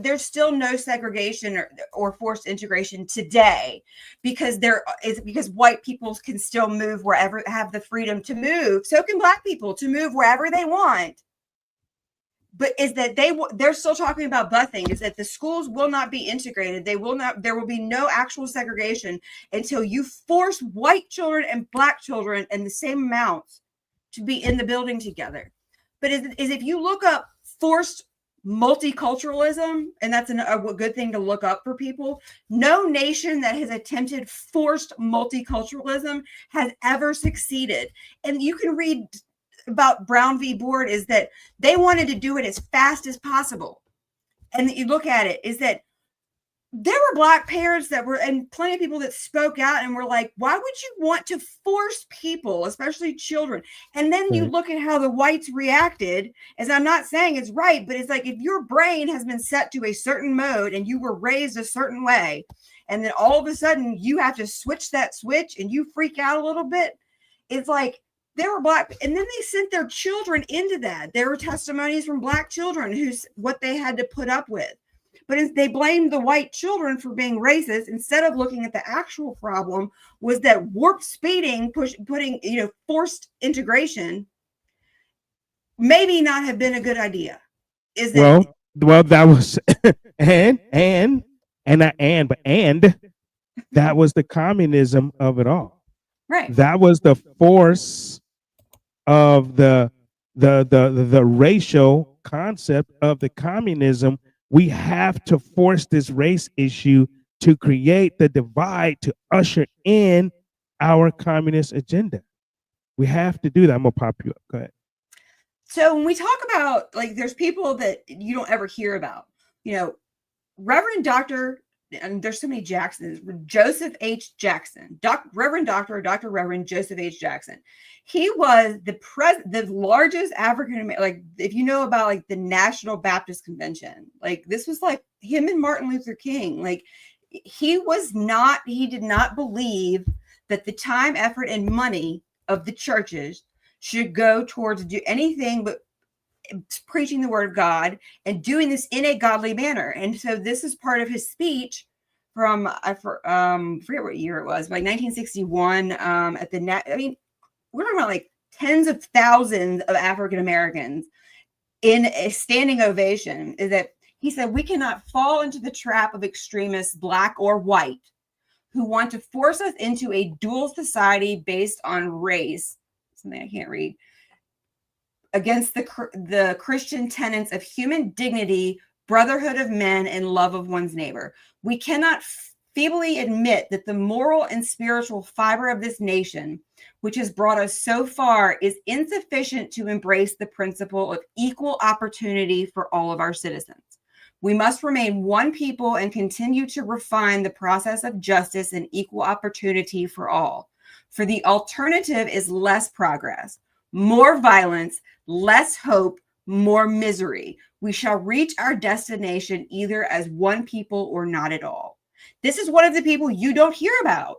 there's still no segregation or forced integration today, because because white people can still move wherever, have the freedom to move. So can black people to move wherever they want. but is that they're still talking about busing, is that the schools will not be integrated. There will be no actual segregation until you force white children and black children in the same amounts to be in the building together. But is if you look up forced multiculturalism, and that's a good thing to look up for people, no nation that has attempted forced multiculturalism has ever succeeded. And you can read about Brown v. Board, is that they wanted to do it as fast as possible. And you look at it, is that there were black parents and plenty of people that spoke out and were like, why would you want to force people, especially children? And then you look at how the whites reacted, as I'm not saying it's right, but it's like, if your brain has been set to a certain mode and you were raised a certain way, and then all of a sudden you have to switch that switch and you freak out a little bit, it's like, there were black, and then they sent their children into that. There were testimonies from black children what they had to put up with. But they blamed the white children for being racist instead of looking at the actual problem, was that warp speeding, putting forced integration maybe not have been a good idea. Well, that was and that was the communism of it all. Right. That was the force of the racial concept of the communism. We have to force this race issue to create the divide, to usher in our communist agenda. We have to do that. I'm gonna pop you up. Go ahead. So when we talk about, like, there's people that you don't ever hear about, Reverend Dr. and there's so many Jacksons, Joseph H. Jackson, Reverend Joseph H. Jackson. He was the largest African American, like, if you know about like the National Baptist Convention, like this was like him and Martin Luther King. Like he did not believe that the time, effort, and money of the churches should go towards do anything but preaching the word of God and doing this in a godly manner. And so this is part of his speech from I forget what year it was, like 1961. We're talking about like tens of thousands of African Americans in a standing ovation. Is that he said, we cannot fall into the trap of extremists, black or white, who want to force us into a dual society based on race. Something I can't read. Against the Christian tenets of human dignity, brotherhood of men, and love of one's neighbor. We cannot feebly admit that the moral and spiritual fiber of this nation, which has brought us so far, is insufficient to embrace the principle of equal opportunity for all of our citizens. We must remain one people and continue to refine the process of justice and equal opportunity for all. For the alternative is less progress, more violence, less hope, more misery. We shall reach our destination either as one people or not at all. This is one of the people you don't hear about.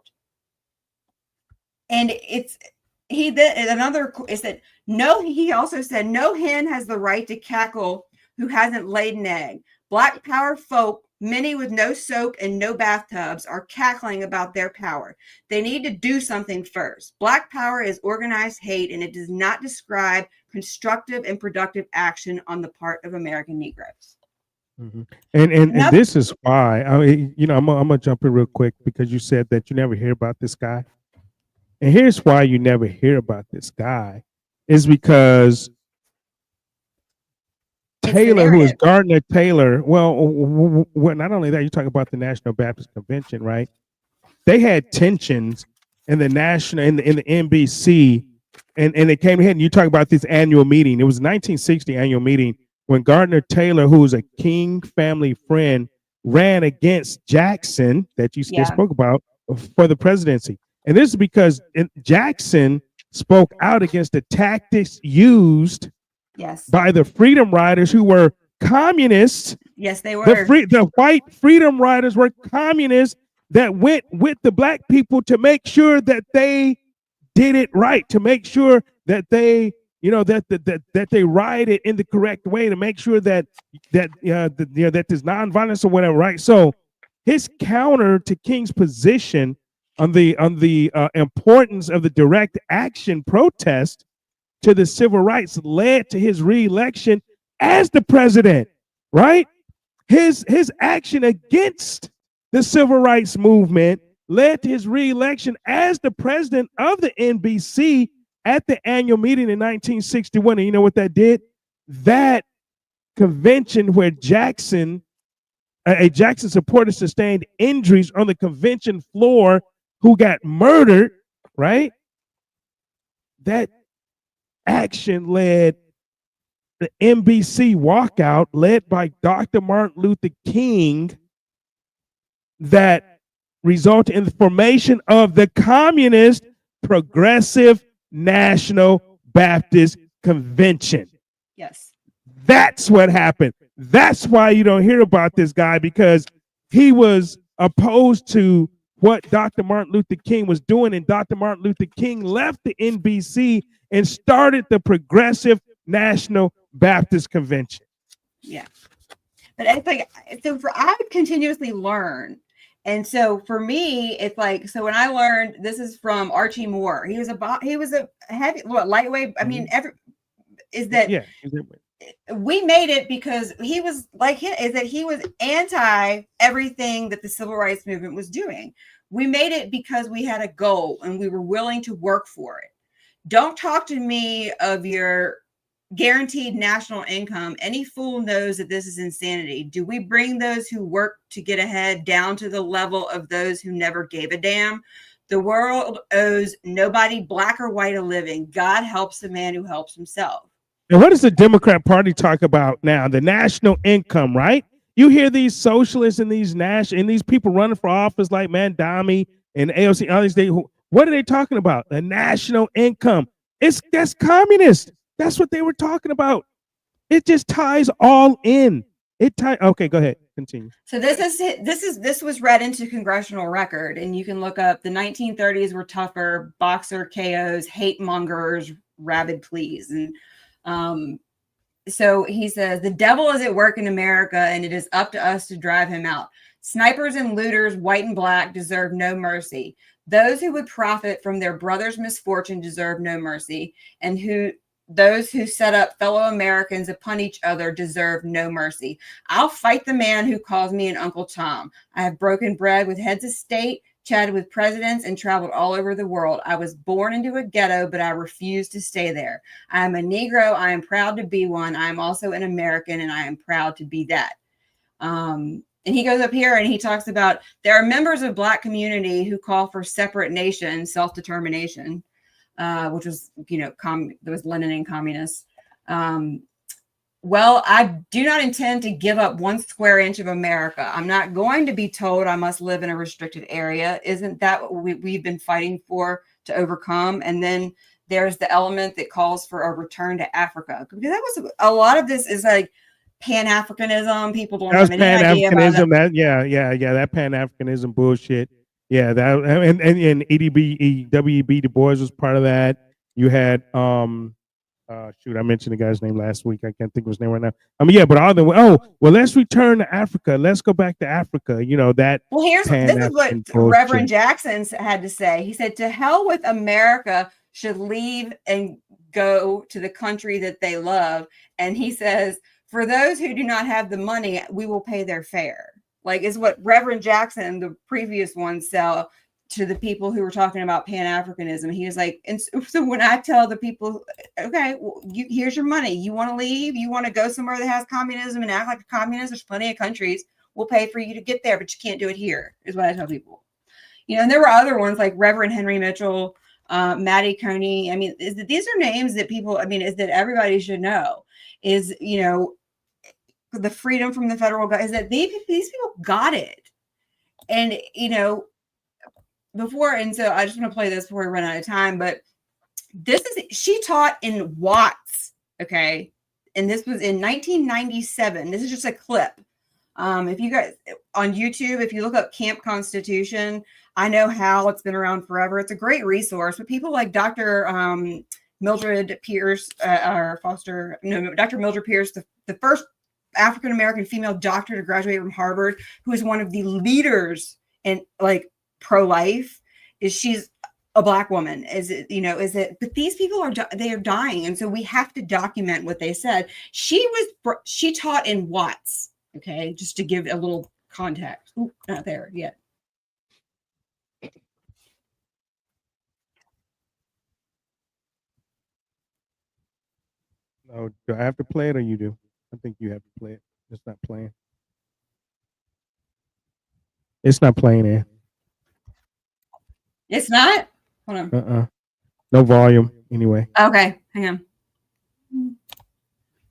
And he also said, no hen has the right to cackle who hasn't laid an egg. Black power folk, many with no soap and no bathtubs, are cackling about their power. They need to do something first. Black power is organized hate, and it does not describe constructive and productive action on the part of American Negroes. Mm-hmm. And this is why I'm gonna jump in real quick, because you said that you never hear about this guy. And here's why you never hear about this guy, is because Taylor, who is Gardner Taylor, well, not only that, you talk about the National Baptist Convention, right? They had tensions in the NBC, and they came ahead, and you talk about this annual meeting. It was 1960 annual meeting when Gardner Taylor, who was a King family friend, ran against Jackson, that you spoke about, for the presidency. And this is because Jackson spoke out against the tactics used by the Freedom Riders, who were communists. Yes, they were. The white Freedom Riders were communists that went with the black people to make sure that they did it right, to make sure that they, that they rioted in the correct way, to make sure that there's nonviolence or whatever, right? So his counter to King's position on the importance of the direct action protest to the civil rights led to his re-election as the president, right? His action against the civil rights movement led to his re-election as the president of the NBC at the annual meeting in 1961. And you know what that did? That convention where Jackson supporter sustained injuries on the convention floor, who got murdered, right? That action led the NBC walkout led by Dr. Martin Luther King that resulted in the formation of the Communist Progressive National Baptist Convention. Yes. That's what happened. That's why you don't hear about this guy, because he was opposed to what Dr. Martin Luther King was doing, and Dr. Martin Luther King left the NBC and started the Progressive National Baptist Convention. Yeah. But it's like, so I would continuously learn. And so for me, it's like, so when I learned, this is from Archie Moore. He was a heavy, lightweight. I mean, we made it because he was like, he was anti everything that the civil rights movement was doing. We made it because we had a goal and we were willing to work for it. Don't talk to me of your guaranteed national income. Any fool knows that this is insanity. Do we bring those who work to get ahead down to the level of those who never gave a damn? The world owes nobody, black or white, a living. God helps the man who helps himself. And what does the Democrat Party talk about now? The national income, right? You hear these socialists and these people running for office like Mandami and AOC, all these days. What are they talking about? The national income. That's communist. That's what they were talking about. It just ties all in. Okay, go ahead. Continue. So this was read into congressional record, and you can look up the 1930s were tougher, boxer KOs, hate mongers, rabid pleas. And so he says, the devil is at work in America, and it is up to us to drive him out. Snipers and looters, white and black, deserve no mercy. Those who would profit from their brother's misfortune deserve no mercy, and those who set up fellow Americans upon each other deserve no mercy. I'll fight the man who calls me an Uncle Tom. I have broken bread with heads of state, chatted with presidents, and traveled all over the world. I was born into a ghetto, but I refuse to stay there. I am a Negro. I am proud to be one. I am also an American, and I am proud to be that. And he goes up here and he talks about there are members of Black community who call for separate nation, self-determination. Which was, there was Lenin and communists. Well, I do not intend to give up 1 square inch of America. I'm not going to be told I must live in a restricted area. Isn't that what we've been fighting for to overcome? And then there's the element that calls for a return to Africa. Because that was a lot of this is like Pan-Africanism. People don't have any idea about that. That Pan-Africanism bullshit. Yeah, that and W.E.B. Du Bois was part of that. You had I mentioned the guy's name last week. I can't think of his name right now. But all the let's return to Africa. Let's go back to Africa. That. Well, this is what Reverend Jackson had to say. He said, "To hell with America should leave and go to the country that they love." And he says, "For those who do not have the money, we will pay their fare." Like is what Reverend Jackson and the previous ones sell to the people who were talking about Pan-Africanism. He was like, and so when I tell the people, okay, well, here's your money. You want to leave? You want to go somewhere that has communism and act like a communist? There's plenty of countries. We'll pay for you to get there, but you can't do it here, is what I tell people. And there were other ones like Reverend Henry Mitchell, Maddie Coney. These are names that people, is that everybody should know is, the freedom from the federal government is that these people got it. And, before, and so I just want to play this before we run out of time, but she taught in Watts, okay? And this was in 1997. This is just a clip. If you guys, on YouTube, if you look up Camp Constitution, I know how it's been around forever. It's a great resource, but people like Dr. Mildred Pierce, Dr. Mildred Pierce, the first African-American female doctor to graduate from Harvard, who is one of the leaders in like pro-life, she's a Black woman? Is it, is it, but these people they are dying. And so we have to document what they said. She taught in Watts. Okay. Just to give a little context. Ooh, not there yet. Oh, do I have to play it or you do? I think you have to play it. It's not playing. It's not playing it. It's not? Hold on. No volume anyway. Okay, hang on.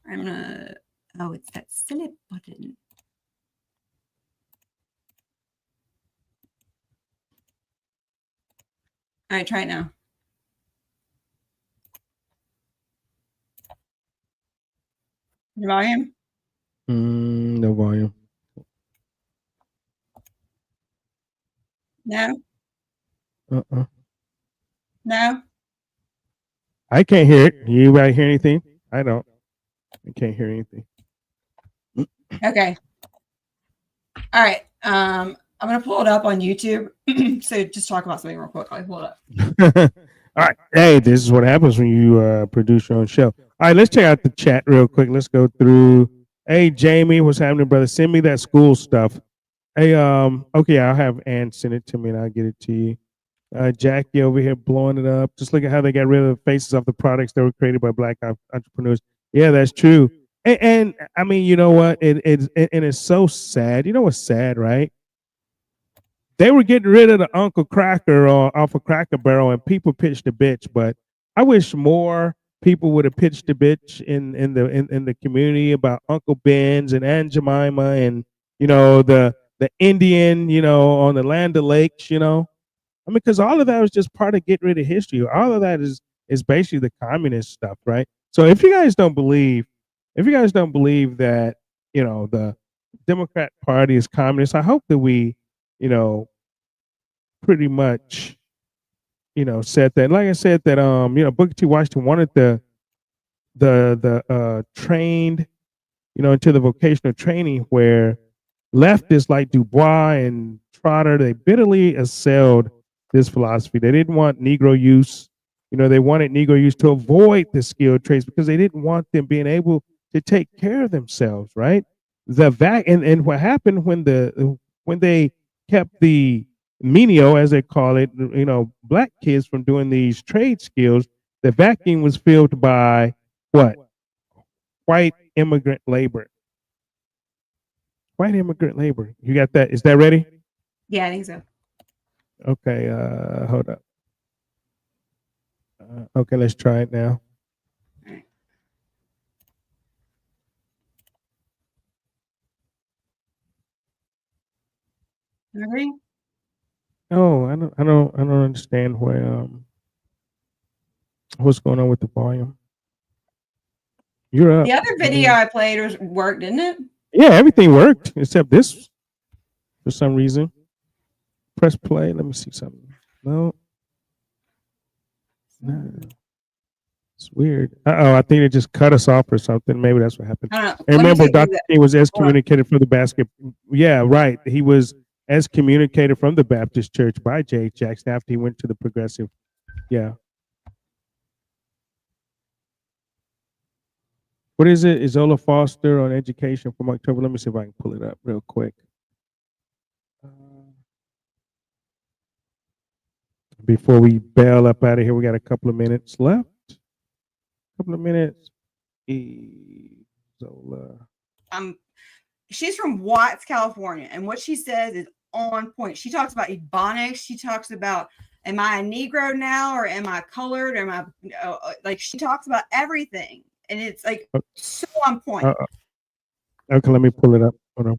I'm gonna, oh, it's that silly button. All right, try it now. Volume? No volume. No? No? I can't hear it. You anybody hear anything? I don't. I can't hear anything. Okay. All right. I'm gonna pull it up on YouTube. So just talk about something real quick. I'll pull it up. All right. Hey, this is what happens when you produce your own show. All right, let's check out the chat real quick. Let's go through. Hey, Jamie, what's happening, brother? Send me that school stuff. Hey, okay, I'll have Ann send it to me and I'll get it to you. Jackie over here blowing it up. Just look at how they got rid of the faces of the products that were created by Black entrepreneurs. Yeah, that's true. And I mean, you know what? It's so sad. You know what's sad, right? They were getting rid of the Uncle Cracker off a Cracker Barrel, and people pitched a bitch. But I wish more people would have pitched a bitch in the community about Uncle Ben's and Aunt Jemima and the Indian on the Land O'Lakes. I mean, because all of that was just part of getting rid of history. All of that is basically the communist stuff, right? So if you guys don't believe that the Democrat Party is communist, I hope that we pretty much said that. Like I said that Booker T. Washington wanted the trained into the vocational training, where leftists like Du Bois and Trotter, they bitterly assailed this philosophy. They didn't want Negro use. They wanted Negro use to avoid the skilled trades because they didn't want them being able to take care of themselves, right? And what happened when they kept the menial, as they call it, Black kids from doing these trade skills, the vacuum was filled by what? White immigrant labor. White immigrant labor. You got that? Is that ready? Yeah, I think so. Okay, hold up. Okay, let's try it now. Agree? Oh, I don't understand what's going on with the volume. You're up. The other video I played worked, didn't it? Yeah, everything worked except this for some reason. Press play. Let me see something. No. It's weird. I think it just cut us off or something. Maybe that's what happened. And remember, Dr. King was excommunicated from the basket. Yeah, right. He was excommunicated from the Baptist Church by J. Jackson after he went to the Progressive. Yeah. What is it? Isola Foster on education from October. Let me see if I can pull it up real quick. Before we bail up out of here, we got a couple of minutes left. Couple of minutes. Isola. She's from Watts, California, and what she says is on point. She talks about Ebonics. She talks about, am I a Negro now, or am I colored, or am I like? She talks about everything, and it's like so on point. Okay, let me pull it up. Hold on.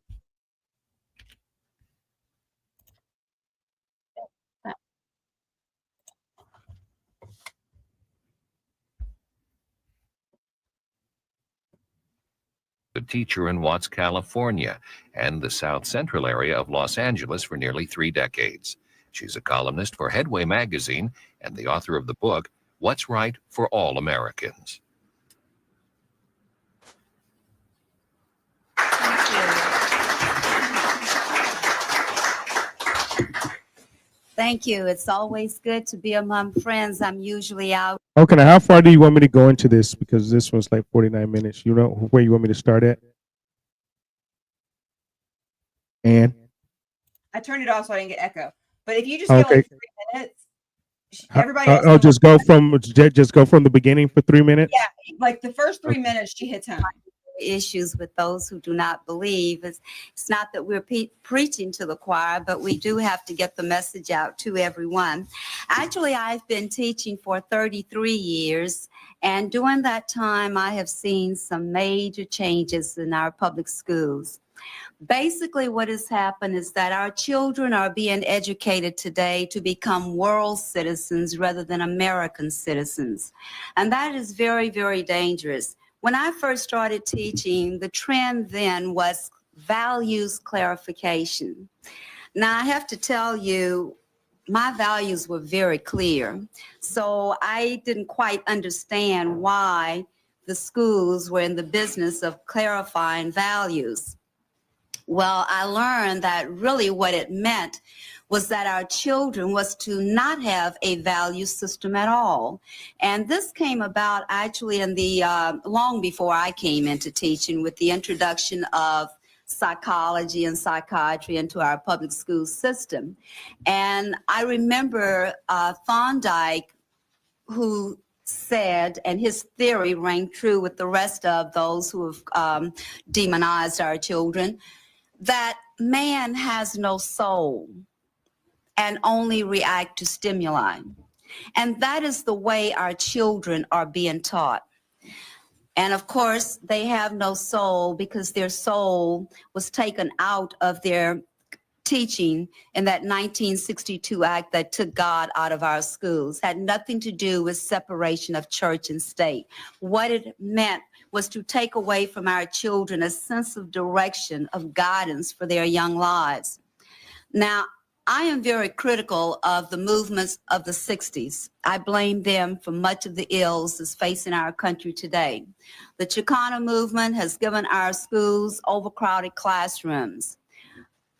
A teacher in Watts, California, and the South Central area of Los Angeles for nearly 3 decades. She's a columnist for Headway magazine and the author of the book, What's Right for All Americans. Thank you. It's always good to be among friends. I'm usually out. Okay, now how far do you want me to go into this? Because this one's like 49 minutes. You know where you want me to start at? And I turned it off so I didn't get echo. But if you just go okay, like 3 minutes, everybody else. I'll just go from the beginning for 3 minutes. Yeah, like the first 3 minutes, she hits home. Issues with those who do not believe. It's not that we're preaching to the choir, but we do have to get the message out to everyone. Actually, I've been teaching for 33 years, and during that time, I have seen some major changes in our public schools. Basically, what has happened is that our children are being educated today to become world citizens rather than American citizens. And that is very, very dangerous. When I first started teaching, the trend then was values clarification. Now, I have to tell you, my values were very clear. So I didn't quite understand why the schools were in the business of clarifying values. Well, I learned that really what it meant was that our children was to not have a value system at all. And this came about actually in the long before I came into teaching, with the introduction of psychology and psychiatry into our public school system. And I remember Thorndike, who said, and his theory rang true with the rest of those who have demonized our children, that man has no soul and only react to stimuli. And that is the way our children are being taught. And of course, they have no soul because their soul was taken out of their teaching in that 1962 act that took God out of our schools. Had nothing to do with separation of church and state. What it meant was to take away from our children a sense of direction, of guidance for their young lives. Now, I am very critical of the movements of the 60s. I blame them for much of the ills that's facing our country today. The Chicano movement has given our schools overcrowded classrooms,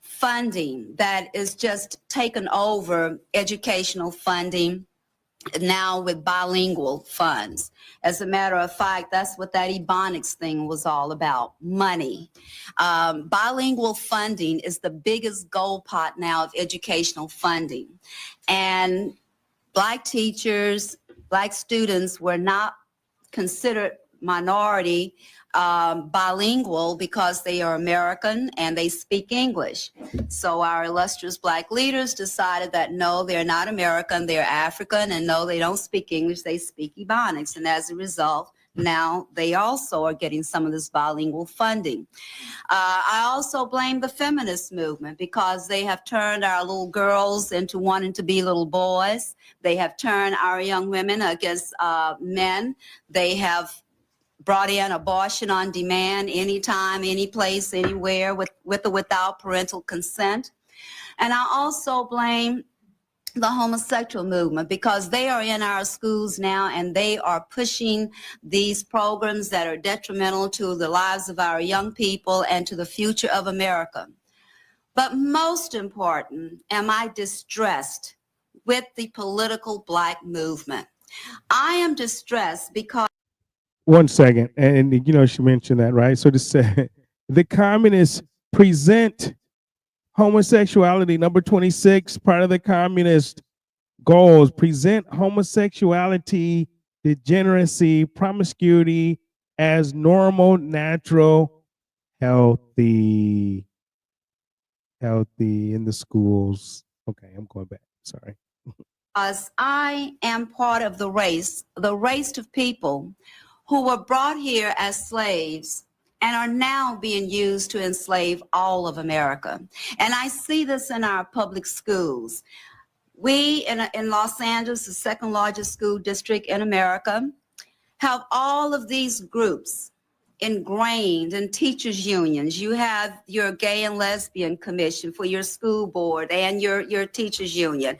funding that is just taken over educational funding now with bilingual funds. As a matter of fact, that's what that Ebonics thing was all about, money. Bilingual funding is the biggest gold pot now of educational funding. And Black teachers, Black students were not considered minority bilingual because they are American and they speak English. So our illustrious Black leaders decided that no, they're not American, they're African, and no, they don't speak English, they speak Ebonics. And as a result, now they also are getting some of this bilingual funding. I also blame the feminist movement because they have turned our little girls into wanting to be little boys. They have turned our young women against men. They have brought in abortion on demand, anytime, any place, anywhere, with or without parental consent. And I also blame the homosexual movement because they are in our schools now and they are pushing these programs that are detrimental to the lives of our young people and to the future of America. But most important, am I distressed with the political Black movement? I am distressed because 1 second, and you know she mentioned that, right? So the communists present homosexuality, number 26, part of the communist goals, present homosexuality, degeneracy, promiscuity as normal, natural, healthy in the schools. Okay, I'm going back. Sorry. As I am part of the race of people who were brought here as slaves and are now being used to enslave all of America. And I see this in our public schools. We in Los Angeles, the second largest school district in America, have all of these groups ingrained in teachers' unions. You have your gay and lesbian commission for your school board and your teachers' union,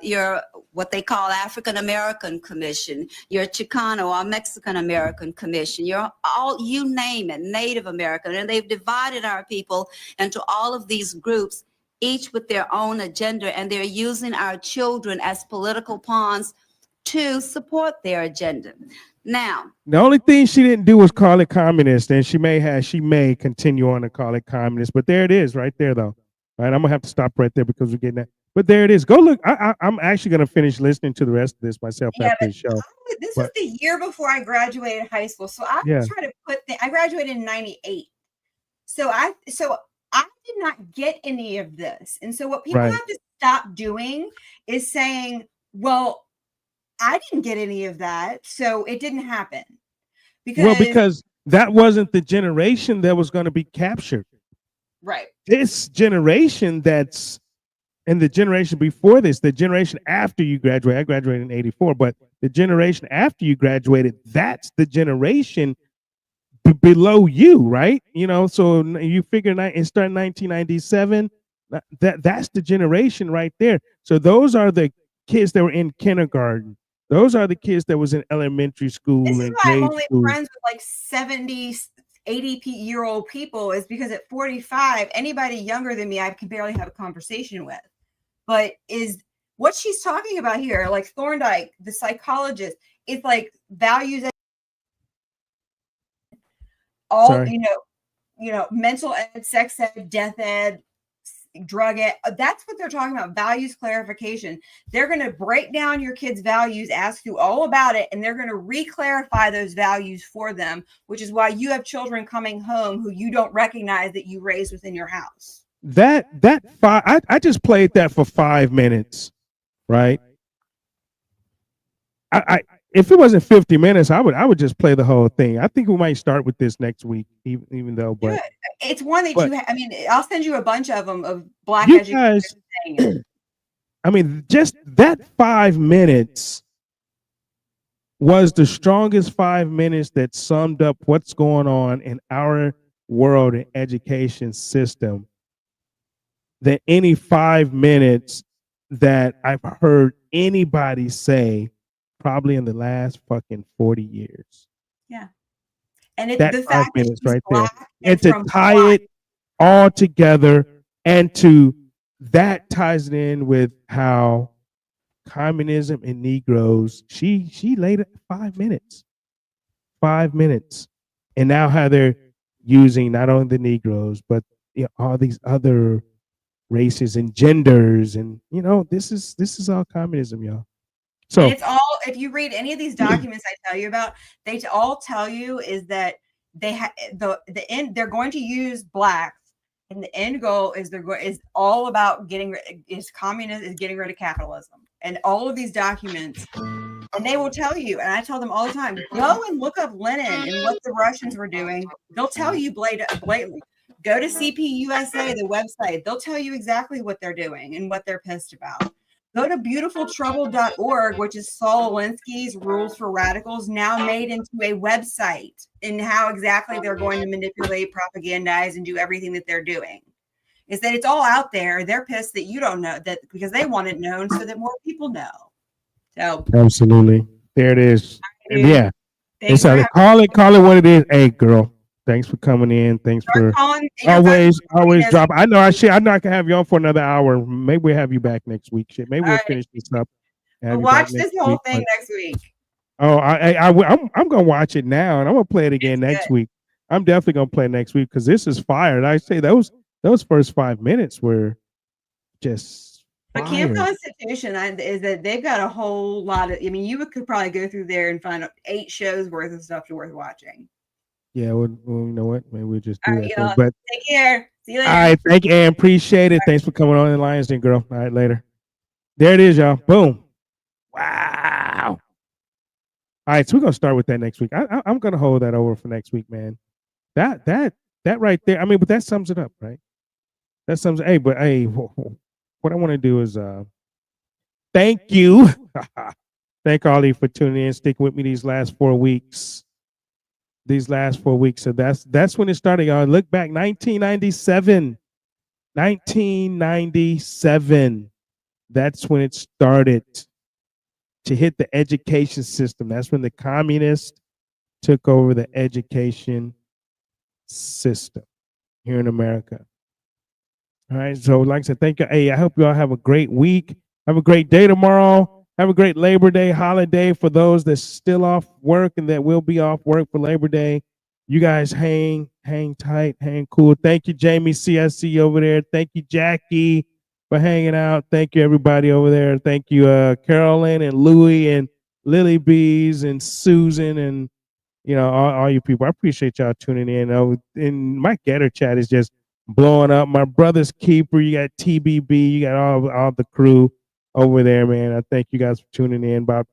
your what they call African American commission, your Chicano or Mexican American commission, your all, you name it, Native American, and they've divided our people into all of these groups each with their own agenda, and they're using our children as political pawns to support their agenda. Now, the only thing she didn't do was call it communist, and she may continue on to call it communist. But there it is, right there, though. Right, I'm gonna have to stop right there because we're getting that. But there it is. Go look. I'm actually gonna finish listening to the rest of this myself after the show. This was the year before I graduated high school, so I was trying to put. I graduated in '98, so I did not get any of this, and so what people have to stop doing is saying, "Well, I didn't get any of that, so it didn't happen." Because that wasn't the generation that was going to be captured. Right. This generation and the generation before this, the generation after you graduate, I graduated in '84, but the generation after you graduated, that's the generation below you, right? You know, so you figure it started in 1997, that's the generation right there. So those are the kids that were in kindergarten. Those are the kids that was in elementary school. This is and why I'm grade only school. friends with like 70, 80-year-old people, is because at 45, anybody younger than me, I can barely have a conversation with. But is what she's talking about here, like Thorndike, the psychologist, it's like values all, Sorry. you know, mental ed, sex ed, death ed, drug ed. That's what they're talking about. Values clarification. They're going to break down your kids' values, ask you all about it, and they're going to re-clarify those values for them, which is why you have children coming home who you don't recognize that you raised within your house. I just played that for 5 minutes, right? I if it wasn't 50 minutes, I would just play the whole thing. I think we might start with this next week, even though. But it's one that I mean, I'll send you a bunch of them of Black you educators guys, saying it. I mean, just that 5 minutes was the strongest 5 minutes that summed up what's going on in our world and education system than any 5 minutes that I've heard anybody say probably in the last fucking 40 years. Yeah. And That the 5 fact that minutes she's right there. Black And to tie it all together, and that ties it in with how communism and Negroes, she laid it 5 minutes. 5 minutes. And now how they're using not only the Negroes, but all these other races and genders, and this is all communism, y'all. So and it's all, if you read any of these documents I tell you about, they all tell you is that they the end, they're going to use Blacks, and the end goal is is all about getting rid of capitalism. And all of these documents, and they will tell you, and I tell them all the time, go and look up Lenin and what the Russians were doing. They'll tell you blatantly. Go to CPUSA, the website. They'll tell you exactly what they're doing and what they're pissed about. Go to beautifultrouble.org, which is Saul Alinsky's Rules for Radicals, now made into a website, and how exactly they're going to manipulate, propagandize, and do everything that they're doing. Is that it's all out there. They're pissed that you don't know that, because they want it known so that more people know. So absolutely, there it is. And yeah, thanks it's call it what it is. Hey, girl, thanks for coming in. Thanks for always drop. I know I can have you on for another hour. Maybe we'll have you back next week. Shit, maybe we'll finish this up. Watch this whole thing next week. Oh, I'm gonna watch it now, and I'm gonna play it again next week. I'm definitely gonna play it next week because this is fire. And I say those first 5 minutes were just. But Camp Constitution is that they've got a whole lot of. I mean, you could probably go through there and find 8 shows worth of stuff worth watching. Yeah, well, you know what? Maybe we'll just do that. Right, but take care. See you later. All right, thank you, and appreciate it. Thanks for coming on the Lions Den, girl. All right, later. There it is, y'all. Boom. Wow. All right, so we're gonna start with that next week. I'm gonna hold that over for next week, man. That right there. I mean, but that sums it up, right? That sums. Hey, but hey, what I want to do is thank you. Thank all of you for tuning in, sticking with me these last 4 weeks. So that's when it started, y'all. Look back, 1997. 1997. That's when it started to hit the education system. That's when the communists took over the education system here in America. All right. So, like I said, thank you. Hey, I hope you all have a great week. Have a great day tomorrow. Have a great Labor Day holiday for those that's still off work and that will be off work for Labor Day. You guys hang tight, hang cool. Thank you, Jamie. I see you over there. Thank you, Jackie, for hanging out. Thank you, everybody over there. Thank you, Carolyn and Louie and Lily Bees and Susan and all you people. I appreciate y'all tuning in. And my Getter chat is just blowing up. My brother's keeper. You got TBB. You got all the crew over there, man. I thank you guys for tuning in. About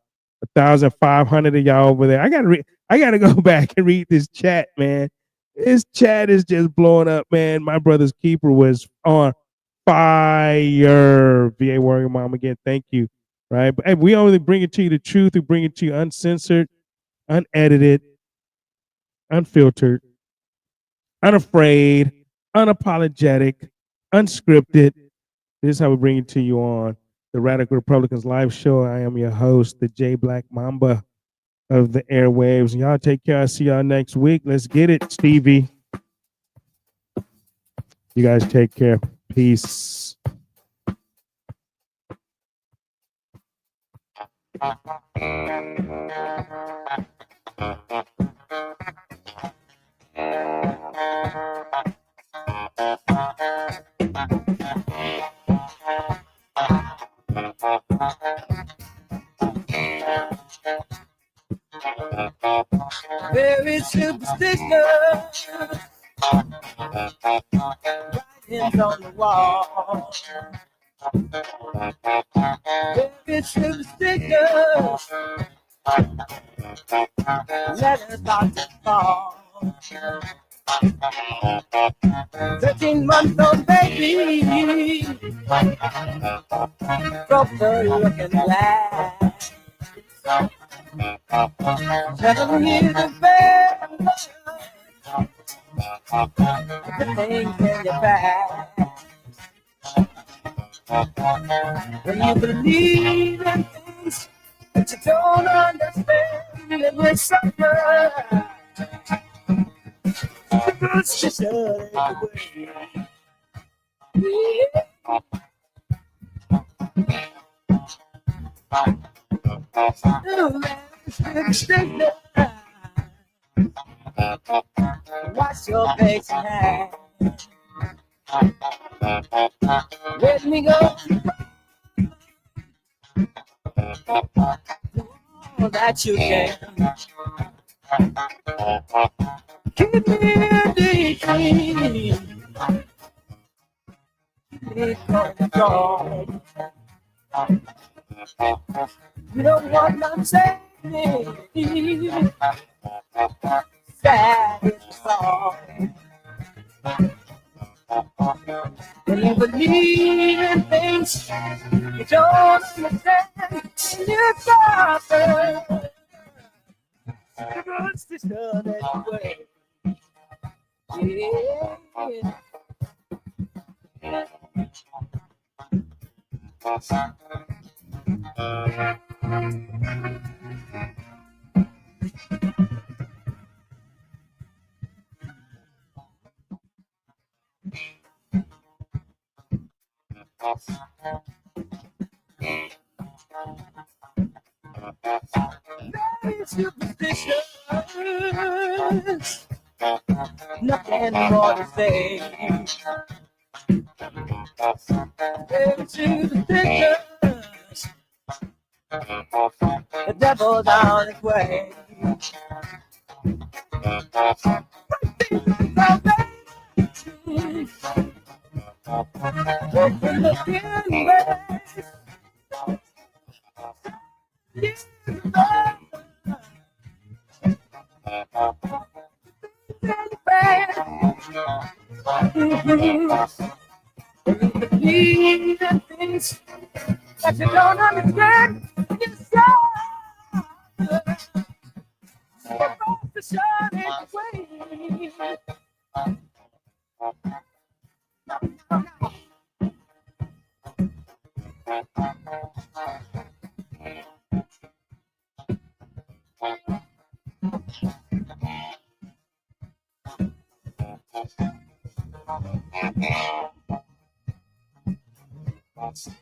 1,500 of y'all over there. I gotta go back and read this chat, man. This chat is just blowing up, man. My brother's keeper was on fire. VA Warrior Mom again. Thank you. Right, but hey, we only bring it to you the truth. We bring it to you uncensored, unedited, unfiltered, unafraid, unapologetic, unscripted. This is how we bring it to you on the Radical Republicans live show. I am your host, the J Black Mamba of the airwaves. Y'all take care. I'll see y'all next week. Let's get it, Stevie. You guys take care. Peace. Very superstitious, writings on the wall. Very superstitious, letters start to fall. 13-month-old baby, broke the looking glass. 7 years of bad, the things in your back. When you believe in things that you don't understand, it will suffer. It's just a way. Wash your face and hands. Let me go. Oh, that you can. Keep me in the dream. Control. You don't want my saying. Sad is the song. When you believe in things you don't understand, you suffer. It's just another way. Yeah. Very superstitious, nothing more to say. Very superstitious, the devil's on his way. Believe in things that you don't understand. You Awesome.